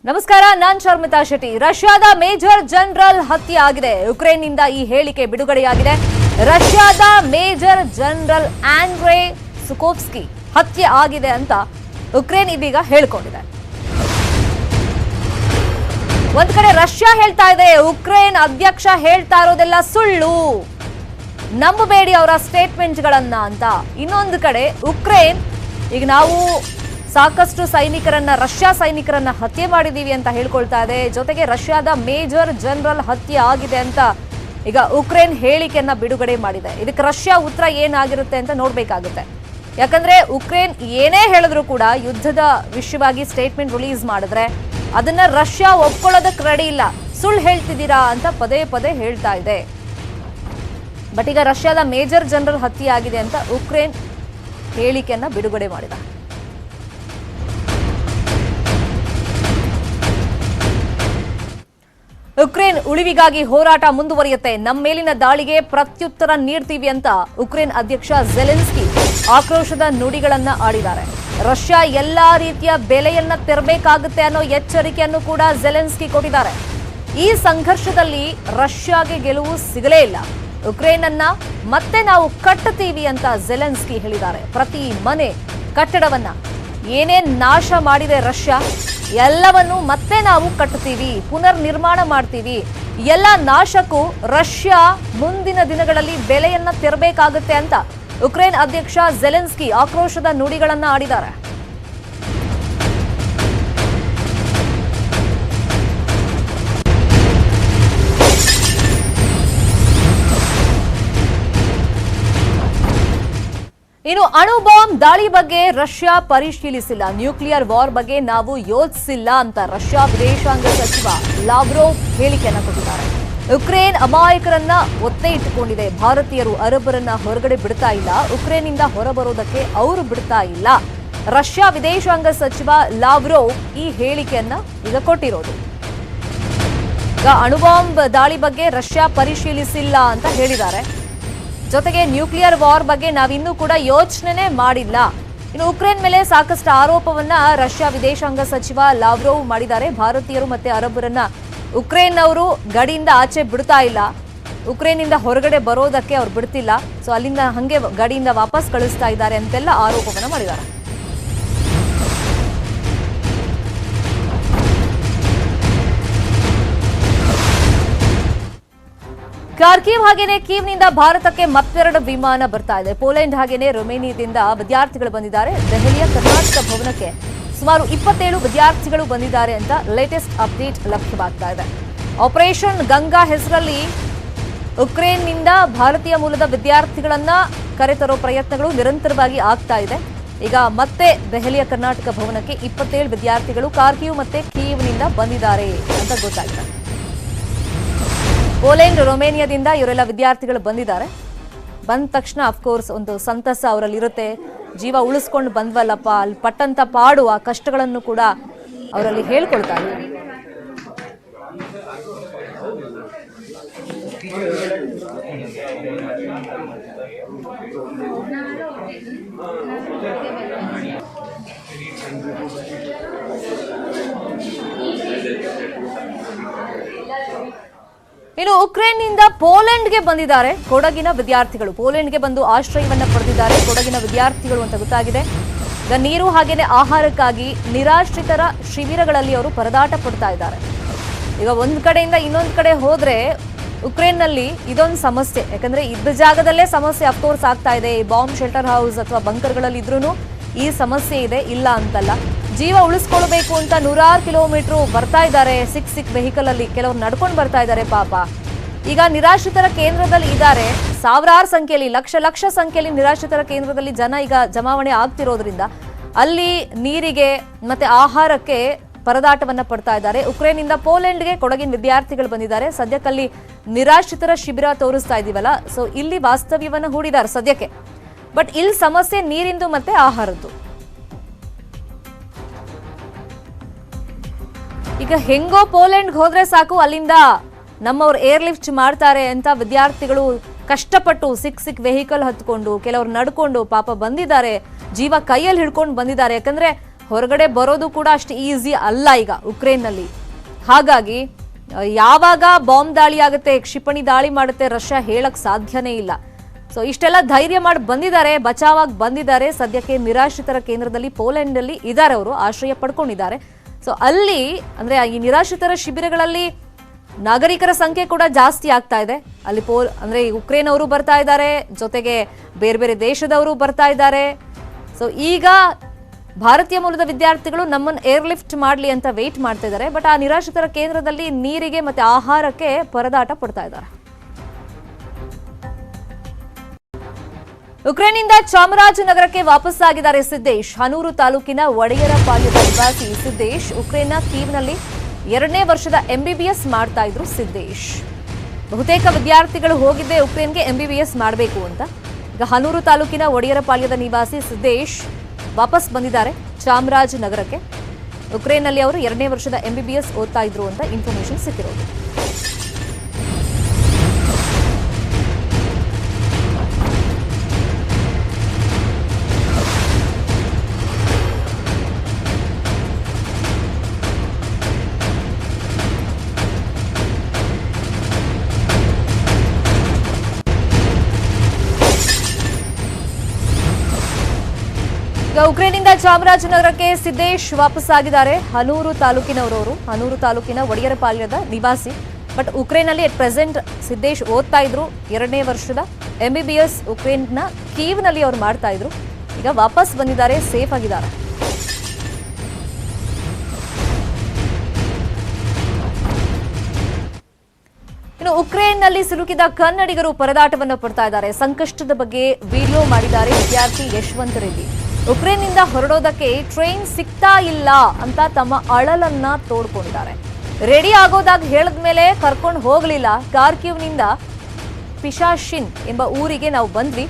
ನಮಸ್ಕಾರ, ನಾನ್ ಶರ್ಮಿತಾ ಶೆಟ್ಟಿ. ರಷ್ಯಾದ major general ಹತ್ಯೆ ಆಗಿದೆ. ಯುಕ್ರೇನ್ನಿಂದ ಈ ಹೇಳಿಕೆ ಬಿಡುಗಡೆಯಾಗಿದೆ. ರಷ್ಯಾದ ಮೇಜರ್ ಜನರಲ್ ಆಂಡ್ರೇ ಸುಕೋವ್ಸ್ಕಿ ಹತ್ಯೆ ಆಗಿದೆ ಅಂತ ಯುಕ್ರೇನ್ ಇದೀಗ ಹೇಳಿಕೊಂಡಿದೆ. ಒಂದ್ ಕಡೆ ರಷ್ಯಾ ಹೇಳ್ತಾ ಇದೆ, ಯುಕ್ರೇನ್ ಅಧ್ಯಕ್ಷ ಹೇಳ್ತಾ ಇರೋದೆಲ್ಲ ಸುಳ್ಳು, ನಂಬಬೇಡಿ ಅವರ ಸ್ಟೇಟ್ಮೆಂಟ್ಗಳನ್ನ ಅಂತ. ಇನ್ನೊಂದು ಕಡೆ ಯುಕ್ರೇನ್ ಈಗ ನಾವು ಸಾಕಷ್ಟು ಸೈನಿಕರನ್ನ, ರಷ್ಯಾ ಸೈನಿಕರನ್ನ ಹತ್ಯೆ ಮಾಡಿದೀವಿ ಅಂತ ಹೇಳ್ಕೊಳ್ತಾ ಇದೆ. ಜೊತೆಗೆ ರಷ್ಯಾದ ಮೇಜರ್ ಜನರಲ್ ಹತ್ಯೆ ಆಗಿದೆ ಅಂತ ಈಗ ಯುಕ್ರೇನ್ ಹೇಳಿಕೆಯನ್ನ ಬಿಡುಗಡೆ ಮಾಡಿದೆ. ಇದಕ್ಕೆ ರಷ್ಯಾ ಉತ್ತರ ಏನಾಗಿರುತ್ತೆ ಅಂತ ನೋಡ್ಬೇಕಾಗುತ್ತೆ. ಯಾಕಂದ್ರೆ ಯುಕ್ರೇನ್ ಏನೇ ಹೇಳಿದ್ರು ಕೂಡ ಯುದ್ಧದ ವಿಷಯವಾಗಿ ಸ್ಟೇಟ್ಮೆಂಟ್ ರಿಲೀಸ್ ಮಾಡಿದ್ರೆ ಅದನ್ನ ರಷ್ಯಾ ಒಪ್ಕೊಳ್ಳೋದಕ್ಕೆ ರೆಡಿ ಇಲ್ಲ, ಸುಳ್ಳು ಹೇಳ್ತಿದ್ದೀರಾ ಅಂತ ಪದೇ ಪದೇ ಹೇಳ್ತಾ ಇದೆ. ಬಟ್ ಈಗ ರಷ್ಯಾದ ಮೇಜರ್ ಜನರಲ್ ಹತ್ಯೆ ಆಗಿದೆ ಅಂತ ಯುಕ್ರೇನ್ ಹೇಳಿಕೆಯನ್ನ ಬಿಡುಗಡೆ ಮಾಡಿದೆ. ಯುಕ್ರೇನ್ ಉಳಿವಿಗಾಗಿ ಹೋರಾಟ ಮುಂದುವರಿಯುತ್ತೆ, ನಮ್ಮ ಮೇಲಿನ ದಾಳಿಗೆ ಪ್ರತ್ಯುತ್ತರ ನೀಡ್ತೀವಿ ಅಂತ ಯುಕ್ರೇನ್ ಅಧ್ಯಕ್ಷ ಝೆಲೆನ್ಸ್ಕಿ ಆಕ್ರೋಶದ ನುಡಿಗಳನ್ನ ಆಡಿದ್ದಾರೆ. ರಷ್ಯಾ ಎಲ್ಲಾ ರೀತಿಯ ಬೆಲೆಯನ್ನ ತೆರಬೇಕಾಗುತ್ತೆ ಅನ್ನೋ ಎಚ್ಚರಿಕೆಯನ್ನು ಕೂಡ ಝೆಲೆನ್ಸ್ಕಿ ಕೊಟ್ಟಿದ್ದಾರೆ. ಈ ಸಂಘರ್ಷದಲ್ಲಿ ರಷ್ಯಾಗೆ ಗೆಲುವು ಸಿಗಲೇ ಇಲ್ಲ, ಯುಕ್ರೇನ್ ಅನ್ನ ಮತ್ತೆ ನಾವು ಕಟ್ಟುತ್ತೀವಿ ಅಂತ ಝೆಲೆನ್ಸ್ಕಿ ಹೇಳಿದ್ದಾರೆ. ಪ್ರತಿ ಮನೆ, ಕಟ್ಟಡವನ್ನ ಏನೇನ್ ನಾಶ ಮಾಡಿದೆ ರಷ್ಯಾ, ಎಲ್ಲವನ್ನು ಮತ್ತೆ ನಾವು ಕಟ್ಟುತ್ತೀವಿ, ಪುನರ್ ನಿರ್ಮಾಣ ಮಾಡ್ತೀವಿ. ಎಲ್ಲ ನಾಶಕ್ಕೂ ರಷ್ಯಾ ಮುಂದಿನ ದಿನಗಳಲ್ಲಿ ಬೆಲೆಯನ್ನ ತೆರಬೇಕಾಗುತ್ತೆ ಅಂತ ಯುಕ್ರೇನ್ ಅಧ್ಯಕ್ಷ ಝೆಲೆನ್ಸ್ಕಿ ಆಕ್ರೋಶದ ನುಡಿಗಳನ್ನ ಆಡಿದ್ದಾರೆ. ಇನ್ನು ಅಣು ಬಾಂಬ್ ದಾಳಿ ಬಗ್ಗೆ ರಷ್ಯಾ ಪರಿಶೀಲಿಸಿಲ್ಲ, ನ್ಯೂಕ್ಲಿಯರ್ ವಾರ್ ಬಗ್ಗೆ ನಾವು ಯೋಚಿಸಿಲ್ಲ ಅಂತ ರಷ್ಯಾ ವಿದೇಶಾಂಗ ಸಚಿವ ಲಾವ್ರೋವ್ ಹೇಳಿಕೆಯನ್ನು ಕೊಟ್ಟಿದ್ದಾರೆ. ಯುಕ್ರೇನ್ ಅಮಾಯಕರನ್ನ ಒತ್ತೆ ಇಟ್ಟುಕೊಂಡಿದೆ, ಭಾರತೀಯರು ಅರಬ್ಬರನ್ನ ಹೊರಗಡೆ ಬಿಡ್ತಾ ಇಲ್ಲ, ಯುಕ್ರೇನ್ನಿಂದ ಹೊರಬರೋದಕ್ಕೆ ಅವರು ಬಿಡ್ತಾ ಇಲ್ಲ. ರಷ್ಯಾ ವಿದೇಶಾಂಗ ಸಚಿವ ಲಾವ್ರೋವ್ ಈ ಹೇಳಿಕೆಯನ್ನ ಈಗ ಕೊಟ್ಟಿರೋದು. ಈಗ ಅಣುಬಾಂಬ್ ದಾಳಿ ಬಗ್ಗೆ ರಷ್ಯಾ ಪರಿಶೀಲಿಸಿಲ್ಲ ಅಂತ ಹೇಳಿದ್ದಾರೆ. ಜೊತೆಗೆ ನ್ಯೂಕ್ಲಿಯರ್ ವಾರ್ ಬಗ್ಗೆ ನಾವಿನ್ನೂ ಕೂಡ ಯೋಚನೆ ಮಾಡಿಲ್ಲ. ಇನ್ನು ಯುಕ್ರೇನ್ ಮೇಲೆ ಸಾಕಷ್ಟು ಆರೋಪವನ್ನ ರಷ್ಯಾ ವಿದೇಶಾಂಗ ಸಚಿವ ಲಾವ್ರೋವ್ ಮಾಡಿದ್ದಾರೆ. ಭಾರತೀಯರು ಮತ್ತೆ ಅರಬ್ಬರನ್ನ ಯುಕ್ರೇನ್ ಅವರು ಗಡಿಯಿಂದ ಆಚೆ ಬಿಡ್ತಾ ಇಲ್ಲ, ಯುಕ್ರೇನ್ನಿಂದ ಹೊರಗಡೆ ಬರೋದಕ್ಕೆ ಅವ್ರು ಬಿಡ್ತಿಲ್ಲ, ಸೊ ಅಲ್ಲಿಂದ ಹಂಗೆ ಗಡಿಯಿಂದ ವಾಪಸ್ ಕಳಿಸ್ತಾ ಇದ್ದಾರೆ ಅಂತೆಲ್ಲ ಆರೋಪವನ್ನ ಮಾಡಿದ್ದಾರೆ. ಕಾರ್ಕಿವ್ ಹಾಗೇನೆ ಕೀವ್ನಿಂದ ಭಾರತಕ್ಕೆ ಮತ್ತೆರಡು ವಿಮಾನ ಬರ್ತಾ ಇದೆ. ಪೋಲೆಂಡ್ ಹಾಗೇನೆ ರೊಮೇನಿಯಾದಿಂದ ವಿದ್ಯಾರ್ಥಿಗಳು ಬಂದಿದ್ದಾರೆ. ದೆಹಲಿಯ ಕರ್ನಾಟಕ ಭವನಕ್ಕೆ ಸುಮಾರು 27 ವಿದ್ಯಾರ್ಥಿಗಳು ಬಂದಿದ್ದಾರೆ ಅಂತ ಲೇಟೆಸ್ಟ್ ಅಪ್ಡೇಟ್ ಲಭ್ಯವಾಗ್ತಾ ಇದೆ. ಆಪರೇಷನ್ ಗಂಗಾ ಹೆಸರಲ್ಲಿ ಯುಕ್ರೇನ್ನಿಂದ ಭಾರತೀಯ ಮೂಲದ ವಿದ್ಯಾರ್ಥಿಗಳನ್ನ ಕರೆತರೋ ಪ್ರಯತ್ನಗಳು ನಿರಂತರವಾಗಿ ಆಗ್ತಾ ಇದೆ. ಈಗ ಮತ್ತೆ ದೆಹಲಿಯ ಕರ್ನಾಟಕ ಭವನಕ್ಕೆ 27 ವಿದ್ಯಾರ್ಥಿಗಳು ಕಾರ್ಕಿವ್ ಮತ್ತೆ ಕೀವ್ನಿಂದ ಬಂದಿದ್ದಾರೆ ಅಂತ ಗೊತ್ತಾಗಿದೆ. ಪೋಲೆಂಡ್, ರೊಮೇನಿಯಾದಿಂದ ಇವರೆಲ್ಲ ವಿದ್ಯಾರ್ಥಿಗಳು ಬಂದಿದ್ದಾರೆ. ಬಂದ ತಕ್ಷಣ ಅಫ್ಕೋರ್ಸ್ ಒಂದು ಸಂತಸ ಅವರಲ್ಲಿ ಇರುತ್ತೆ. ಜೀವ ಉಳಿಸ್ಕೊಂಡು ಬಂದ್ವಲ್ಲಪ್ಪ, ಅಲ್ಲಿ ಪಟ್ಟಂತ ಪಾಡು, ಆ ಕಷ್ಟಗಳನ್ನು ಕೂಡ ಅವರಲ್ಲಿ ಹೇಳ್ಕೊಳ್ತಾರೆ. ಇನ್ನು ಯುಕ್ರೇನ್ನಿಂದ ಪೋಲೆಂಡ್ಗೆ ಬಂದಿದ್ದಾರೆ ಕೊಡಗಿನ ವಿದ್ಯಾರ್ಥಿಗಳು. ಪೋಲೆಂಡ್ಗೆ ಬಂದು ಆಶ್ರಯವನ್ನ ಪಡೆದಿದ್ದಾರೆ ಕೊಡಗಿನ ವಿದ್ಯಾರ್ಥಿಗಳು ಅಂತ ಗೊತ್ತಾಗಿದೆ. ಈಗ ನೀರು ಹಾಗೇನೆ ಆಹಾರಕ್ಕಾಗಿ ನಿರಾಶ್ರಿತರ ಶಿಬಿರಗಳಲ್ಲಿ ಅವರು ಪರದಾಟ ಪಡ್ತಾ ಇದ್ದಾರೆ. ಈಗ ಒಂದ್ ಕಡೆಯಿಂದ ಇನ್ನೊಂದ್ ಕಡೆ ಹೋದ್ರೆ ಯುಕ್ರೇನ್ನಲ್ಲಿ ಇದೊಂದು ಸಮಸ್ಯೆ, ಯಾಕಂದ್ರೆ ಇದ್ದ ಜಾಗದಲ್ಲೇ ಸಮಸ್ಯೆ ಅಫ್ಕೋರ್ಸ್ ಆಗ್ತಾ ಇದೆ. ಬಾಂಬ್ ಶೆಲ್ಟರ್ ಹೌಸ್ ಅಥವಾ ಬಂಕರ್ಗಳಲ್ಲಿ ಇದ್ರೂ ಈ ಸಮಸ್ಯೆ ಇದೆ, ಇಲ್ಲ ಅಂತಲ್ಲ. ಜೀವ ಉಳಿಸ್ಕೊಳ್ಬೇಕು ಅಂತ 100 ಕಿಲೋಮೀಟರ್ ಬರ್ತಾ ಇದ್ದಾರೆ ಸಿಕ್ ವೆಹಿಕಲ್ ಅಲ್ಲಿ, ಕೆಲವರು ನಡ್ಕೊಂಡು ಬರ್ತಾ ಇದ್ದಾರೆ ಪಾಪ. ಈಗ ನಿರಾಶ್ರಿತರ ಕೇಂದ್ರದಲ್ಲಿ ಇದ್ದಾರೆ, ಸಾವಿರಾರು ಸಂಖ್ಯೆಯಲ್ಲಿ, ಲಕ್ಷ ಸಂಖ್ಯೆಯಲ್ಲಿ ನಿರಾಶ್ರಿತರ ಕೇಂದ್ರದಲ್ಲಿ ಜನ ಈಗ ಜಮಾವಣೆ ಆಗ್ತಿರೋದ್ರಿಂದ ಅಲ್ಲಿ ನೀರಿಗೆ ಮತ್ತೆ ಆಹಾರಕ್ಕೆ ಪರದಾಟವನ್ನ ಪಡ್ತಾ ಇದ್ದಾರೆ. ಯುಕ್ರೇನ್ನಿಂದ ಪೋಲೆಂಡ್ಗೆ ಕೊಡಗಿನ ವಿದ್ಯಾರ್ಥಿಗಳು ಬಂದಿದ್ದಾರೆ. ಸದ್ಯಕ್ಕಲ್ಲಿ ನಿರಾಶ್ರಿತರ ಶಿಬಿರ ತೋರಿಸ್ತಾ ಇದೀವಲ್ಲ, ಸೊ ಇಲ್ಲಿ ವಾಸ್ತವ್ಯವನ್ನ ಹೂಡಿದ್ದಾರೆ ಸದ್ಯಕ್ಕೆ. ಬಟ್ ಇಲ್ಲಿ ಸಮಸ್ಯೆ ನೀರಿಂದು ಮತ್ತೆ ಆಹಾರದ್ದು. ಈಗ ಹೆಂಗೋ ಪೋಲೆಂಡ್ಗೆ ಹೋದ್ರೆ ಸಾಕು, ಅಲ್ಲಿಂದ ನಮ್ಮವ್ರು ಏರ್ ಲಿಫ್ಟ್ ಮಾಡ್ತಾರೆ ಅಂತ ವಿದ್ಯಾರ್ಥಿಗಳು ಕಷ್ಟಪಟ್ಟು ಸಿಕ್ ವೆಹಿಕಲ್ ಹತ್ಕೊಂಡು, ಕೆಲವರು ನಡ್ಕೊಂಡು ಪಾಪ ಬಂದಿದ್ದಾರೆ, ಜೀವ ಕೈಯಲ್ಲಿ ಹಿಡ್ಕೊಂಡು ಬಂದಿದ್ದಾರೆ. ಯಾಕಂದ್ರೆ ಹೊರಗಡೆ ಬರೋದು ಕೂಡ ಅಷ್ಟು ಈಸಿ ಅಲ್ಲ ಈಗ ಉಕ್ರೇನ್ನಲ್ಲಿ. ಹಾಗಾಗಿ ಯಾವಾಗ ಬಾಂಬ್ ದಾಳಿ ಆಗುತ್ತೆ, ಕ್ಷಿಪಣಿ ದಾಳಿ ಮಾಡುತ್ತೆ ರಷ್ಯಾ ಹೇಳಕ್ ಸಾಧ್ಯನೇ ಇಲ್ಲ. ಸೊ ಇಷ್ಟೆಲ್ಲ ಧೈರ್ಯ ಮಾಡಿ ಬಂದಿದ್ದಾರೆ, ಬಚಾವಾಗಿ ಬಂದಿದ್ದಾರೆ. ಸದ್ಯಕ್ಕೆ ನಿರಾಶ್ರಿತರ ಕೇಂದ್ರದಲ್ಲಿ ಪೋಲೆಂಡ್ ಅಲ್ಲಿ ಇದ್ದಾರೆ, ಅವರು ಆಶ್ರಯ ಪಡ್ಕೊಂಡಿದ್ದಾರೆ. ಸೊ ಅಲ್ಲಿ ಅಂದ್ರೆ ಈ ನಿರಾಶ್ರಿತರ ಶಿಬಿರಗಳಲ್ಲಿ ನಾಗರಿಕರ ಸಂಖ್ಯೆ ಕೂಡ ಜಾಸ್ತಿ ಆಗ್ತಾ ಇದೆ. ಅಲ್ಲಿ ಅಂದ್ರೆ ಉಕ್ರೇನ್ ಅವರು ಬರ್ತಾ ಇದ್ದಾರೆ, ಜೊತೆಗೆ ಬೇರೆ ಬೇರೆ ದೇಶದವರು ಬರ್ತಾ ಇದ್ದಾರೆ. ಸೊ ಈಗ ಭಾರತೀಯ ಮೂಲದ ವಿದ್ಯಾರ್ಥಿಗಳು ನಮ್ಮನ್ನು ಏರ್ಲಿಫ್ಟ್ ಮಾಡಲಿ ಅಂತ ವೇಟ್ ಮಾಡ್ತಾ ಇದ್ದಾರೆ. ಬಟ್ ಆ ನಿರಾಶ್ರಿತರ ಕೇಂದ್ರದಲ್ಲಿ ನೀರಿಗೆ ಮತ್ತೆ ಆಹಾರಕ್ಕೆ ಪರದಾಟ ಪಡ್ತಾ ಇದ್ದಾರೆ. ಉಕ್ರೇನ್ನಿಂದ ಚಾಮರಾಜನಗರಕ್ಕೆ ವಾಪಸ್ಸಾಗಿದ್ದಾರೆ ಸಿದ್ದೇಶ್. ಹನೂರು ತಾಲೂಕಿನ ಒಡೆಯರಪಾಳ್ಯದ ನಿವಾಸಿ ಸಿದ್ದೇಶ್ ಉಕ್ರೇನ್ನ ಕೀವ್ನಲ್ಲಿ 2ನೇ ವರ್ಷದ MBBS ಮಾಡ್ತಾ ಇದ್ರು ಸಿದ್ದೇಶ್. ಬಹುತೇಕ ವಿದ್ಯಾರ್ಥಿಗಳು ಹೋಗಿದ್ದೆ ಉಕ್ರೇನ್ಗೆ MBBS ಮಾಡಬೇಕು ಅಂತ. ಈಗ ಹನೂರು ತಾಲೂಕಿನ ಒಡೆಯರಪಾಳ್ಯದ ನಿವಾಸಿ ಸಿದ್ದೇಶ್ ವಾಪಸ್ ಬಂದಿದ್ದಾರೆ ಚಾಮರಾಜನಗರಕ್ಕೆ. ಉಕ್ರೇನ್ನಲ್ಲಿ ಅವರು 2ನೇ ವರ್ಷದ MBBS ಓದ್ತಾ ಇದ್ರು ಅಂತ ಇನ್ಫಾರ್ಮೇಶನ್ ಸಿಕ್ಕಿರೋದು. ಈಗ ಉಕ್ರೇನ್ನಿಂದ ಚಾಮರಾಜನಗರಕ್ಕೆ ಸಿದ್ದೇಶ್ ವಾಪಸ್ಸಾಗಿದ್ದಾರೆ. ಹನೂರು ತಾಲೂಕಿನವರವರು, ಹನೂರು ತಾಲೂಕಿನ ಒಡೆಯರಪಾಳ್ಯದ ನಿವಾಸಿ. ಬಟ್ ಉಕ್ರೇನ್ನಲ್ಲಿ ಅಟ್ ಪ್ರೆಸೆಂಟ್ ಸಿದ್ದೇಶ್ ಓದ್ತಾ ಇದ್ರು 2ನೇ ವರ್ಷದ MBBS ಉಕ್ರೇನ್ನ ಕೀವ್ನಲ್ಲಿ ಅವ್ರು ಮಾಡ್ತಾ ಇದ್ರು. ಈಗ ವಾಪಸ್ ಬಂದಿದ್ದಾರೆ, ಸೇಫ್ ಆಗಿದ್ದಾರೆ. ಇನ್ನು ಉಕ್ರೇನ್ನಲ್ಲಿ ಸಿಲುಕಿದ ಕನ್ನಡಿಗರು ಪರದಾಟವನ್ನು ಪಡ್ತಾ ಇದ್ದಾರೆ. ಸಂಕಷ್ಟದ ಬಗ್ಗೆ ವಿಡಿಯೋ ಮಾಡಿದ್ದಾರೆ ವಿದ್ಯಾರ್ಥಿ ಯಶವಂತ್ ರೆಡ್ಡಿ. ಉಕ್ರೇನ್ನಿಂದ ಹೊರಡೋದಕ್ಕೆ ಟ್ರೈನ್ ಸಿಗ್ತಾ ಇಲ್ಲ ಅಂತ ತಮ್ಮ ಅಳಲನ್ನ ತೋಡ್ಕೊಂಡಿದ್ದಾರೆ. ರೆಡಿ ಆಗೋದಾಗ ಹೇಳಿದ್ಮೇಲೆ ಕರ್ಕೊಂಡು ಹೋಗ್ಲಿಲ್ಲ. ಕಾರ್ಕಿವ್ನಿಂದ ಪಿಶಾಶಿನ್ ಎಂಬ ಊರಿಗೆ ನಾವು ಬಂದ್ವಿ.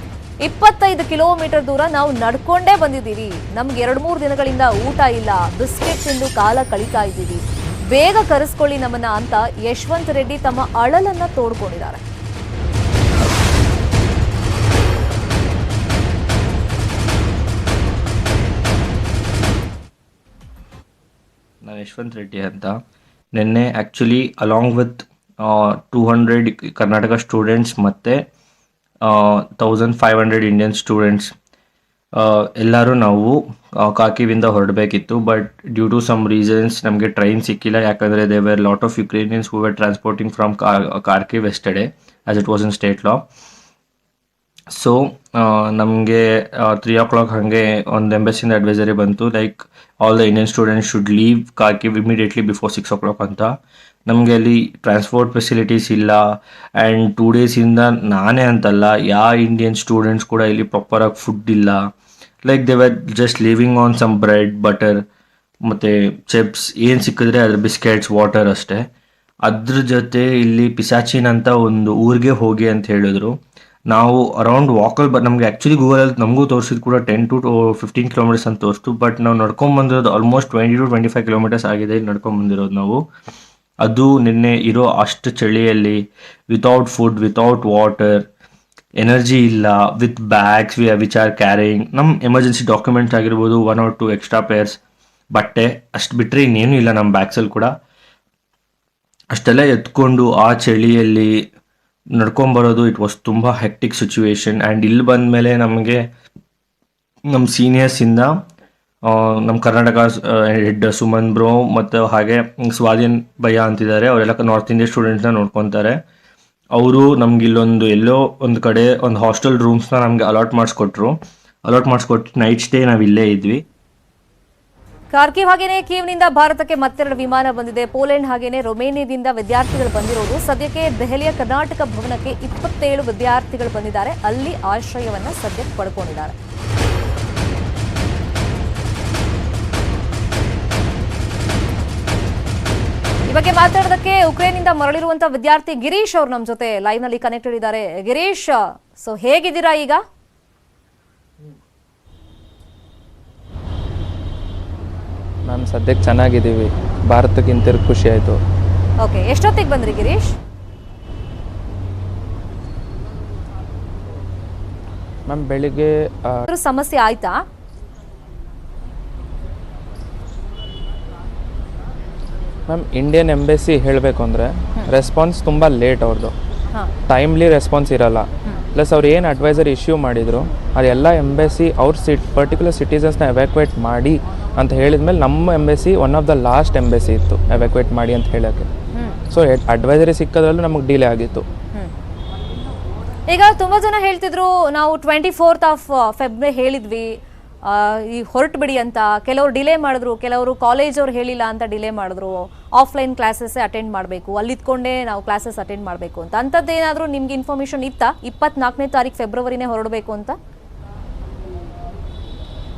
25 ಕಿಲೋಮೀಟರ್ ದೂರ ನಾವು ನಡ್ಕೊಂಡೇ ಬಂದಿದ್ದೀವಿ. ನಮ್ಗೆ 2-3 ದಿನಗಳಿಂದ ಊಟ ಇಲ್ಲ, ಬಿಸ್ಕೆಟ್ ತಿಂದು ಕಾಲ ಕಳೀತಾ ಇದ್ದೀವಿ. ಬೇಗ ಕರೆಸ್ಕೊಳ್ಳಿ ನಮ್ಮನ್ನ ಅಂತ ಯಶವಂತ್ ರೆಡ್ಡಿ ತಮ್ಮ ಅಳಲನ್ನ ತೋಡ್ಕೊಂಡಿದ್ದಾರೆ. ನಾನು ಯಶವಂತ್ ರೆಡ್ಡಿ ಅಂತ. ನಿನ್ನೆ actually along with 200 Karnataka students ಮತ್ತು 1500 ಇಂಡಿಯನ್ ಸ್ಟೂಡೆಂಟ್ಸ್ ಎಲ್ಲರೂ ನಾವು ಕಾರ್ಕಿವಿಂದ ಹೊರಡಬೇಕಿತ್ತು. But due to some reasons ನಮಗೆ ಟ್ರೈನ್ ಸಿಕ್ಕಿಲ್ಲ. ಯಾಕಂದರೆ they were lot of Ukrainians who were transporting from Kharkiv yesterday as it was in state law. So ನಮಗೆ 3 o'clock ಹಾಗೆ ಒಂದು ಎಂಬಸಿಯಿಂದ ಅಡ್ವೈಸರಿ ಬಂತು, like all the Indian students should leave Kharkiv immediately before 6 o'clock ಅಂತ. ನಮಗೆ ಅಲ್ಲಿ transport facilities ಇಲ್ಲ. And 2 ಡೇಸಿಂದ ನಾನೇ ಅಂತಲ್ಲ, ಯಾವ ಇಂಡಿಯನ್ ಸ್ಟೂಡೆಂಟ್ಸ್ ಕೂಡ ಇಲ್ಲಿ ಪ್ರಾಪರಾಗಿ ಫುಡ್ ಇಲ್ಲ. Like they were just living on some bread, butter ಮತ್ತು ಚಿಪ್ಸ್, ಏನು ಸಿಕ್ಕಿದ್ರೆ ಅದ್ರ ಬಿಸ್ಕೆಟ್ಸ್, ವಾಟರ್ ಅಷ್ಟೇ. ಅದ್ರ ಜೊತೆ ಇಲ್ಲಿ ಪಿಸಾಚಿನ್ ಅಂತ ಒಂದು ಊರಿಗೆ ಹೋಗಿ ಅಂತ ಹೇಳಿದ್ರು. ನಾವು ಅರೌಂಡ್ ವಾಕಲ್ಲಿ ನಮಗೆ ಆ್ಯಕ್ಚುಲಿ ಗೂಗಲಲ್ಲಿ ನಮಗೂ ತೋರಿಸಿದ್ದು ಕೂಡ 10 to 15 ಕಿಲೋಮೀಟರ್ಸ್ ಅಂತ ತೋರಿಸ್ತು. ಬಟ್ ನಾವು ನಡ್ಕೊಂಬಂದಿರೋದು ಆಲ್ಮೋಸ್ಟ್ 20 to 25 ಕಿಲೋಮೀಟರ್ಸ್ ಆಗಿದೆ ಇಲ್ಲಿ ನಡ್ಕೊಂಬಂದಿರೋದು ನಾವು. ಅದು ನಿನ್ನೆ ಇರೋ ಅಷ್ಟು ಚಳಿಯಲ್ಲಿ, without food, without water, energy ಇಲ್ಲ, with bags which are carrying ನಮ್ಮ ಎಮರ್ಜೆನ್ಸಿ ಡಾಕ್ಯುಮೆಂಟ್ಸ್ ಆಗಿರ್ಬೋದು, 1 or 2 ಎಕ್ಸ್ಟ್ರಾ ಪೇರ್ಸ್ ಬಟ್ಟೆ, ಅಷ್ಟು ಬಿಟ್ಟರೆ ಇನ್ನೇನು ಇಲ್ಲ ನಮ್ಮ ಬ್ಯಾಗ್ಸಲ್ಲಿ ಕೂಡ. ಅಷ್ಟೆಲ್ಲ ಎತ್ಕೊಂಡು ಆ ಚಳಿಯಲ್ಲಿ ನಡ್ಕೊಂಬರೋದು, ಇಟ್ ವಾಸ್ ತುಂಬ ಹೆಕ್ಟಿಕ್ ಸಿಚುವೇಶನ್. ಆ್ಯಂಡ್ ಇಲ್ಲಿ ಬಂದ ಮೇಲೆ ನಮಗೆ ನಮ್ಮ ಸೀನಿಯರ್ಸಿಂದ ನಮ್ಮ ಕರ್ನಾಟಕ ಹೆಡ್ ಸುಮನ್ ಬ್ರೋ ಮತ್ತು ಹಾಗೆ ಸ್ವಾಧೀನ್ ಭಯ್ಯ ಅಂತಿದ್ದಾರೆ, ಅವರೆಲ್ಲ ನಾರ್ತ್ ಇಂಡಿಯನ್ ಸ್ಟೂಡೆಂಟ್ಸ್ನ ನೋಡ್ಕೊತಾರೆ. ಅವರು ನಮ್ಗೆ ಇಲ್ಲೊಂದು ಎಲ್ಲೋ ಒಂದು ಕಡೆ ಒಂದು ಹಾಸ್ಟೆಲ್ ರೂಮ್ಸ್ನ ನಮಗೆ ಅಲಾಟ್ ಮಾಡಿಸ್ಕೊಟ್ಟು ನೈಟ್ ಸ್ಟೇ ನಾವು ಇಲ್ಲೇ ಇದ್ವಿ. ಕಾರ್ಕಿವ್ ಹಾಗೇನೆ ಕೀವ್ನಿಂದ ಭಾರತಕ್ಕೆ ಮತ್ತೆರಡು ವಿಮಾನ ಬಂದಿದೆ. ಪೋಲೆಂಡ್ ಹಾಗೇನೆ ರೊಮೇನಿಯಾದಿಂದ ವಿದ್ಯಾರ್ಥಿಗಳು ಬಂದಿರೋದು. ಸದ್ಯಕ್ಕೆ ದೆಹಲಿಯ ಕರ್ನಾಟಕ ಭವನಕ್ಕೆ 27 ವಿದ್ಯಾರ್ಥಿಗಳು ಬಂದಿದ್ದಾರೆ. ಅಲ್ಲಿ ಆಶ್ರಯವನ್ನ ಸದ್ಯಕ್ಕೆ ಪಡ್ಕೊಂಡಿದ್ದಾರೆ. ಈ ಬಗ್ಗೆ ಮಾತಾಡೋದಕ್ಕೆ ಉಕ್ರೇನ್ನಿಂದ ಮರಳಿರುವಂತಹ ವಿದ್ಯಾರ್ಥಿ ಗಿರೀಶ್ ಅವರು ನಮ್ಮ ಜೊತೆ ಲೈವ್ ನಲ್ಲಿ ಕನೆಕ್ಟೆಡ್ ಇದ್ದಾರೆ. ಗಿರೀಶ್, ಸೊ ಹೇಗಿದ್ದೀರಾ ಈಗ? ಮ್ಯಾಮ್ ಸದ್ಯಕ್ಕೆ ಚೆನ್ನಾಗಿದ್ದೀವಿ. ಭಾರತಕ್ಕೆ ಹಿಂತಿರುಗಿ ಖುಷಿ ಆಯಿತು. ಓಕೆ, ಎಷ್ಟೊತ್ತಿಗೆ ಬಂದ್ರಿ ಗಿರೀಶ್? ಮ್ಯಾಮ್ ಬೆಳಿಗ್ಗೆ ಸಮಸ್ಯೆ ಆಯ್ತಾ? ಮ್ಯಾಮ್ ಇಂಡಿಯನ್ ಎಂಬೆಸಿ ಹೇಳಬೇಕು ಅಂದರೆ ರೆಸ್ಪಾನ್ಸ್ ತುಂಬ ಲೇಟ್ ಅವ್ರದ್ದು, ಹಾಂ ಟೈಮ್ಲಿ ರೆಸ್ಪಾನ್ಸ್ ಇರಲ್ಲ. ಪ್ಲಸ್ ಅವ್ರು ಏನು ಅಡ್ವೈಸರ್ ಇಶ್ಯೂ ಮಾಡಿದರು ಅದೆಲ್ಲ ಎಂಬೆಸಿ ಅವ್ರ ಪರ್ಟಿಕ್ಯುಲರ್ ಸಿಟಿಸನ್ಸ್ನ ಎವ್ಯಾಕ್ಯುವೇಟ್ ಮಾಡಿ ಅಂತ ಹೇಳಿದ್ಮೇಲೆ ನಮ್ಮ embassy one of the last embassy ಇತ್ತು ಎವ್ಯಾಕ್ಯುವೇಟ್ ಮಾಡಿ ಅಂತ ಹೇಳೋಕ್ಕೆ. ಸೊ ಅಡ್ವೈಸರಿ ಸಿಕ್ಕೋದ್ರಲ್ಲೂ ನಮಗೆ ಡಿಲೇ ಆಗಿತ್ತು. ಈಗ ತುಂಬ ಜನ ಹೇಳ್ತಿದ್ರು ನಾವು 24th ಆಫ್ ಫೆಬ್ರವರಿ ಹೇಳಿದ್ವಿ ಈ ಹೊರಟು ಬಿಡಿ ಅಂತ. ಕೆಲವರು ಡಿಲೇ ಮಾಡಿದ್ರು, ಕೆಲವರು ಕಾಲೇಜ್ ಅವ್ರು ಹೇಳಿಲ್ಲ ಅಂತ ಡಿಲೇ ಮಾಡಿದ್ರು. ಆಫ್ಲೈನ್ ಕ್ಲಾಸಸ್ ಅಟೆಂಡ್ ಮಾಡಬೇಕು, ಅಲ್ಲಿದ್ಕೊಂಡೇ ನಾವು ಕ್ಲಾಸಸ್ ಅಟೆಂಡ್ ಮಾಡಬೇಕು ಅಂತ. ಅಂಥದ್ದೇನಾದರೂ ನಿಮ್ಗೆ ಇನ್ಫಾರ್ಮೇಷನ್ ಇತ್ತಾ 24ನೇ ತಾರೀಕು ಫೆಬ್ರವರಿನೇ ಹೊರಡಬೇಕು ಅಂತ?